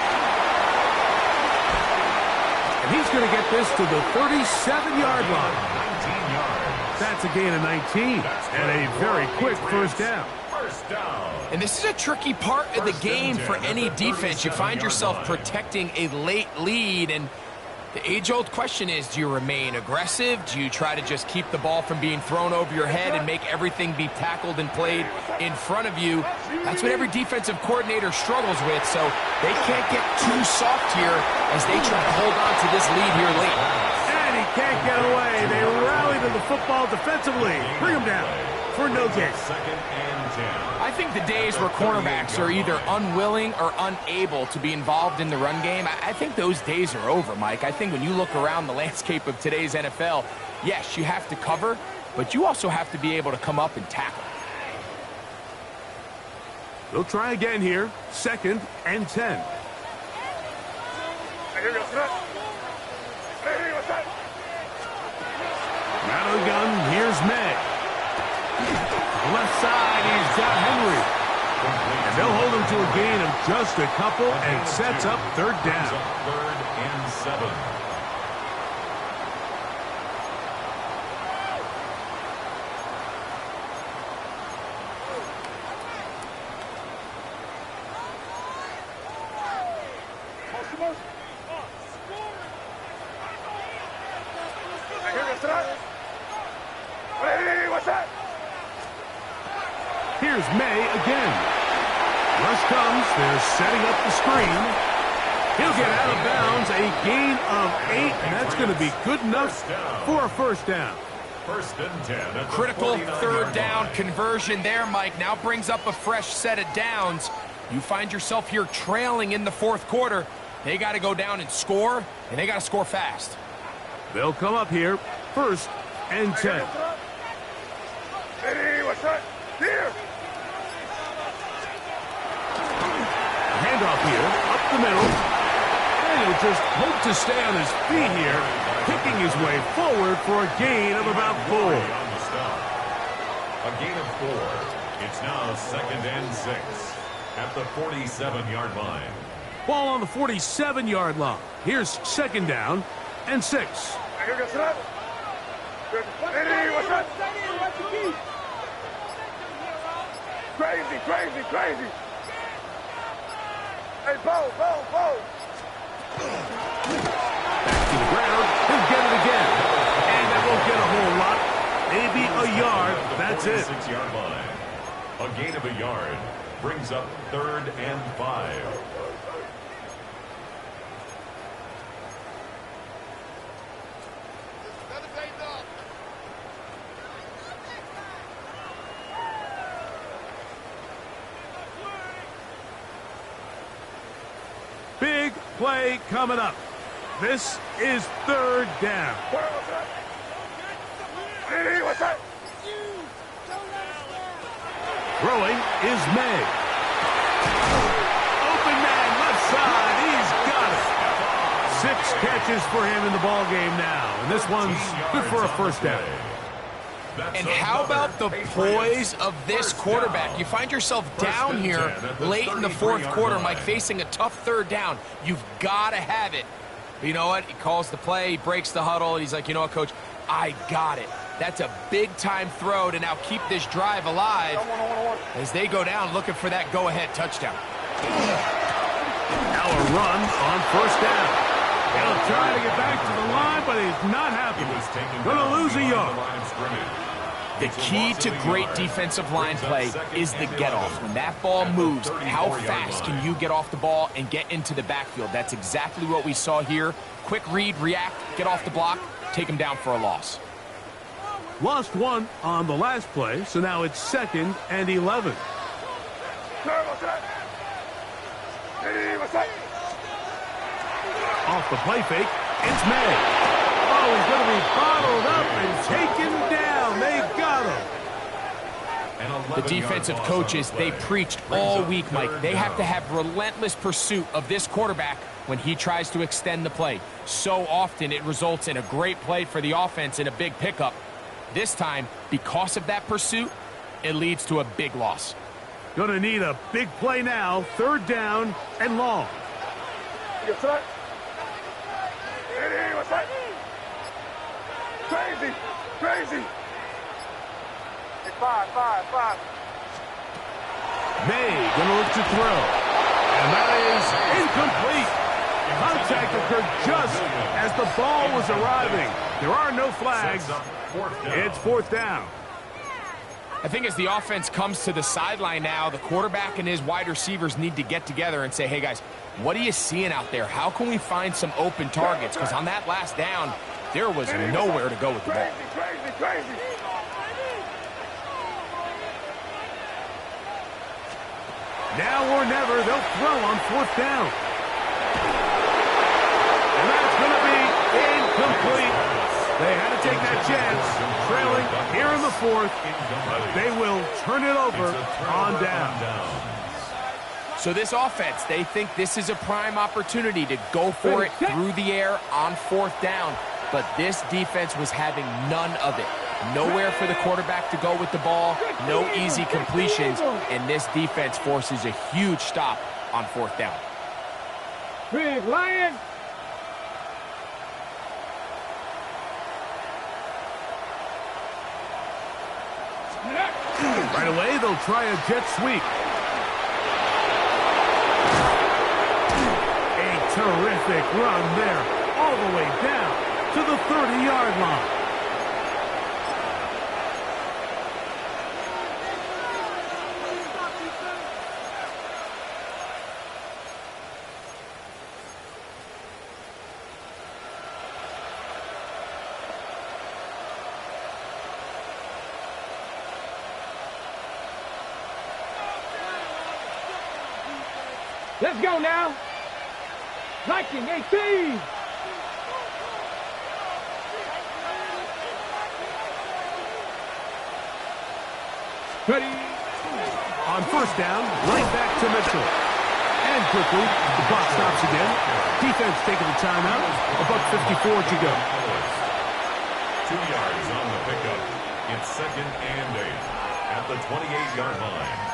And he's going to get this to the 37-yard line. 19 yards. That's a gain of 19 and a very quick first down. First down. And this is a tricky part of the game for any defense. You find yourself protecting a late lead, and the age-old question is, do you remain aggressive? Do you try to just keep the ball from being thrown over your head and make everything be tackled and played in front of you? That's what every defensive coordinator struggles with, so they can't get too soft here as they try to hold on to this lead here late. And he can't get away. They rally to the football defensively. Bring him down for no gain. Second and 10. I think the days where cornerbacks are either unwilling or unable to be involved in the run game, I think those days are over, Mike. I think when you look around the landscape of today's NFL, yes, you have to cover, but you also have to be able to come up and tackle. They'll try again here. Second and 10. Out of the gun, here's May. Left side, he's got Henry. And they'll hold him to a gain of just a couple and sets up third down. Third and 7. Here's May again. Rush comes. They're setting up the screen. He'll get out of bounds. A gain of 8, and that's going to be good enough for a first down. First and 10. Critical third down conversion there, Mike. Now brings up a fresh set of downs. You find yourself here trailing in the fourth quarter. They got to go down and score, and they got to score fast. They'll come up here. First and 10. Hey, what's that? Here! Handoff here, up the middle. And he'll just hope to stay on his feet here, kicking his way forward for a gain of about 4. A gain of 4. It's now second and 6 at the 47-yard line. Ball on the 47-yard line. Here's second down and 6. Hey, what's that? Crazy, crazy, crazy. Hey, Bo. Back to the ground. He'll get it again. And that won't get a whole lot. Maybe a yard. That's it. 46-yard line. A gain of a yard brings up third and 5. Big play coming up. This is third down. Hey, what's that? Throwing is May. Open man, left side. He's got it. 6 catches for him in the ball game now. And this one's good for a first down. And how about the poise of this quarterback? You find yourself down here late in the fourth quarter, Mike, facing a tough third down. You've got to have it. But you know what? He calls the play, he breaks the huddle, and he's like, you know what, Coach? I got it. That's a big-time throw to now keep this drive alive as they go down looking for that go-ahead touchdown. Now a run on first down. He'll try to get back to the line, but he's not happy. Going to lose a yard. The key to great defensive line play is the get-off. When that ball moves, how fast can you get off the ball and get into the backfield? That's exactly what we saw here. Quick read, react, get off the block, take him down for a loss. Lost one on the last play, so now it's 2nd and 11. Off the play fake, it's May. Oh, he's going to be bottled up and taken down. They got him. The defensive coaches, they preached all week, Mike. They have to have relentless pursuit of this quarterback when he tries to extend the play. So often it results in a great play for the offense and a big pickup. This time, because of that pursuit, it leads to a big loss. Going to need a big play now. 3rd down and long. Crazy, crazy. It's 5. May going to look to throw. And that is incomplete. Contact occurred just as the ball was arriving. There are no flags. It's 4th down. I think as the offense comes to the sideline now, the quarterback and his wide receivers need to get together and say, hey, guys, what are you seeing out there? How can we find some open targets? Because on that last down, there was nowhere to go with the ball. Crazy. Now or never, they'll throw on 4th down. And that's going to be incomplete. They had to take that chance, trailing here in the 4th, but they will turn it over on down. So this offense, they think this is a prime opportunity to go for it through the air on 4th down, but this defense was having none of it. Nowhere for the quarterback to go with the ball, no easy completions, and this defense forces a huge stop on 4th down. Big Lion. Right away, they'll try a jet sweep. A terrific run there, all the way down to the 30-yard line. Let's go now. Viking 18. Ready. On 1st down, right back to Mitchell. And quickly, the clock stops again. Defense taking the timeout. $1:54 to go. 2 yards on the pickup. It's 2nd and 8 at the 28-yard line.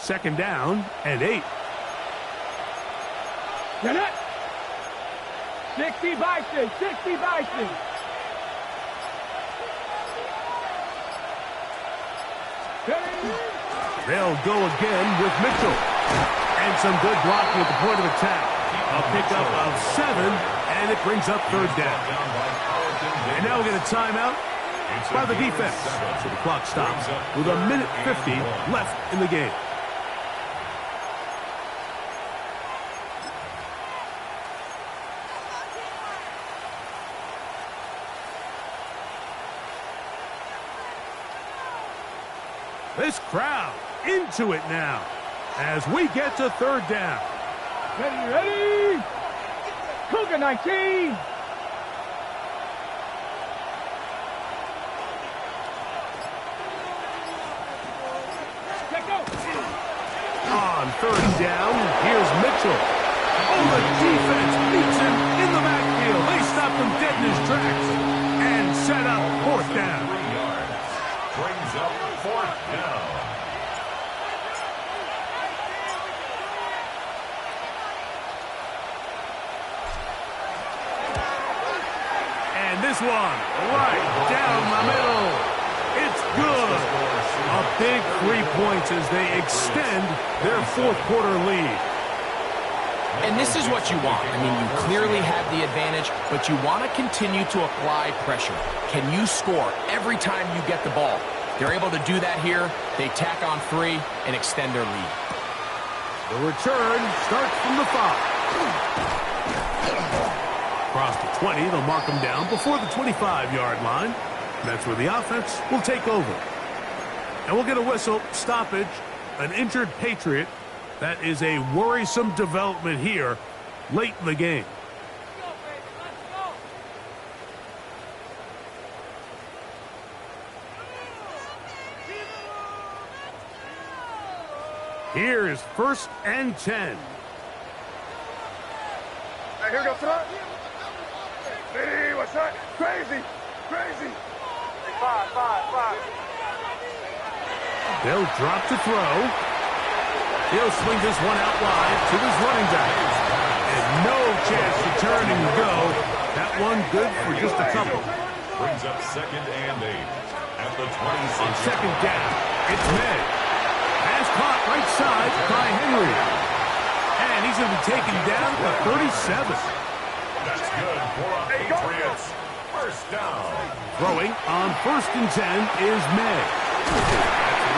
Second down and 8. Get it. 60 Bison. They'll go again with Mitchell. And some good blocking at the point of attack. A pickup of 7, and it brings up 3rd down. And now we get a timeout by the defense. So the clock stops with 1:50 left in the game. This crowd into it now as we get to 3rd down. Ready. Cougar 19. On 3rd down, here's Mitchell. Oh, the defense beats him in the backfield. They stop him dead in his tracks and set up 4th down. 3 yards. Brings up 4th down. And this one, right down the middle. It's good. A big 3 points as they extend their fourth quarter lead. And this is what you want. I mean, you clearly have the advantage, but you want to continue to apply pressure. Can you score every time you get the ball? They're able to do that here. They tack on 3 and extend their lead. The return starts from the 5. Across the 20, they'll mark them down before the 25-yard line. That's where the offense will take over. And we'll get a whistle, stoppage, an injured Patriot. That is a worrisome development here late in the game. Here is 1st and 10. Hey, here we go, son. Hey, what's that? Crazy. Crazy. 5. They'll drop to throw. He'll swing this one out wide to his running back. And no chance to turn and go. That one good for just a couple. Brings up 2nd and 8 at the 26. On 2nd down, it's May. Pass caught right side by Henry. And he's going to be taken down to 37. That's good for a Patriots. 1st down. Throwing on 1st and 10 is May.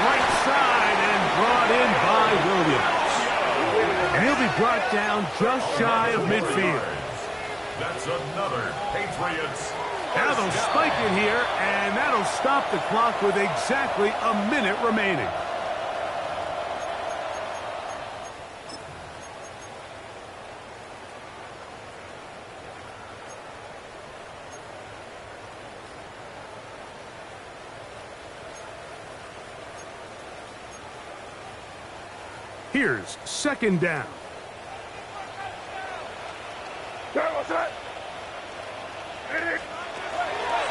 Right side and brought in by Williams. And he'll be brought down just shy of midfield. That's another Patriots. Now they'll spike it here, and that'll stop the clock with exactly a minute remaining. Here's 2nd down.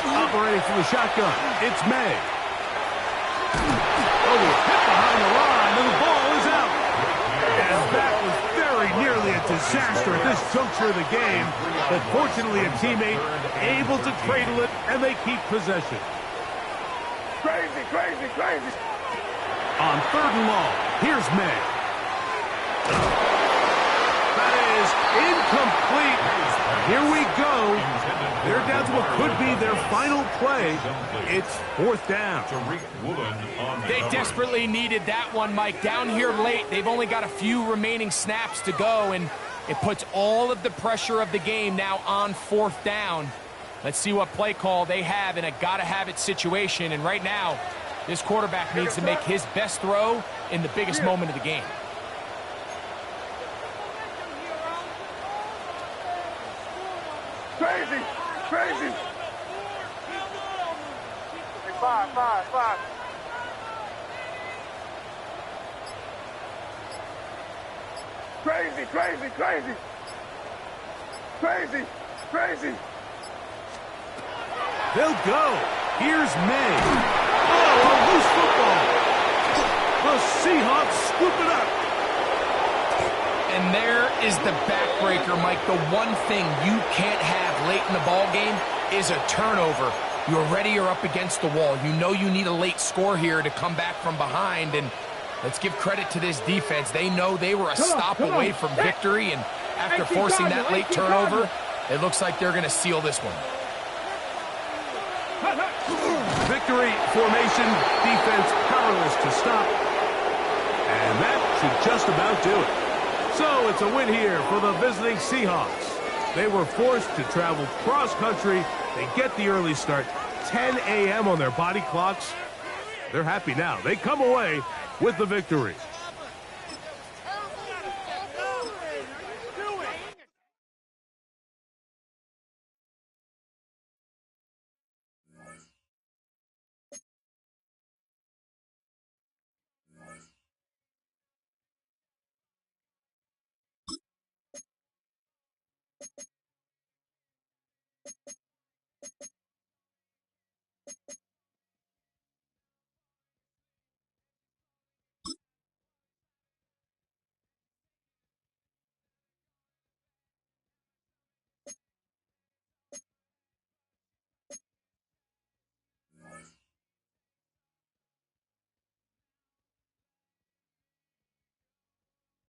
Operating from the shotgun, it's May. Oh, hit behind the line, and the ball is out. And that was very nearly a disaster at this juncture of the game. But fortunately, a teammate able to cradle it, and they keep possession. Crazy. On 3rd and long, here's May. That is incomplete. Here we go. They're down to what could be their final play. It's 4th down. They desperately needed that one, Mike. Down here late, they've only got a few remaining snaps to go, and it puts all of the pressure of the game now on 4th down. Let's see what play call they have in a gotta-have-it situation. And right now, this quarterback needs to make his best throw in the biggest moment of the game. Crazy. 5. Crazy. They'll go. Here's May. Oh, a loose football. The Seahawks scoop it up. And there is the backbreaker, Mike. The one thing you can't have late in the ball game is a turnover. You're ready, you're up against the wall. You know you need a late score here to come back from behind. And let's give credit to this defense. They know they were a stop away from victory. And after forcing that late turnover, it looks like they're going to seal this one. Victory formation, defense powerless to stop. And that should just about do it. So it's a win here for the visiting Seahawks. They were forced to travel cross-country. They get the early start, 10 a.m. on their body clocks. They're happy now. They come away with the victory.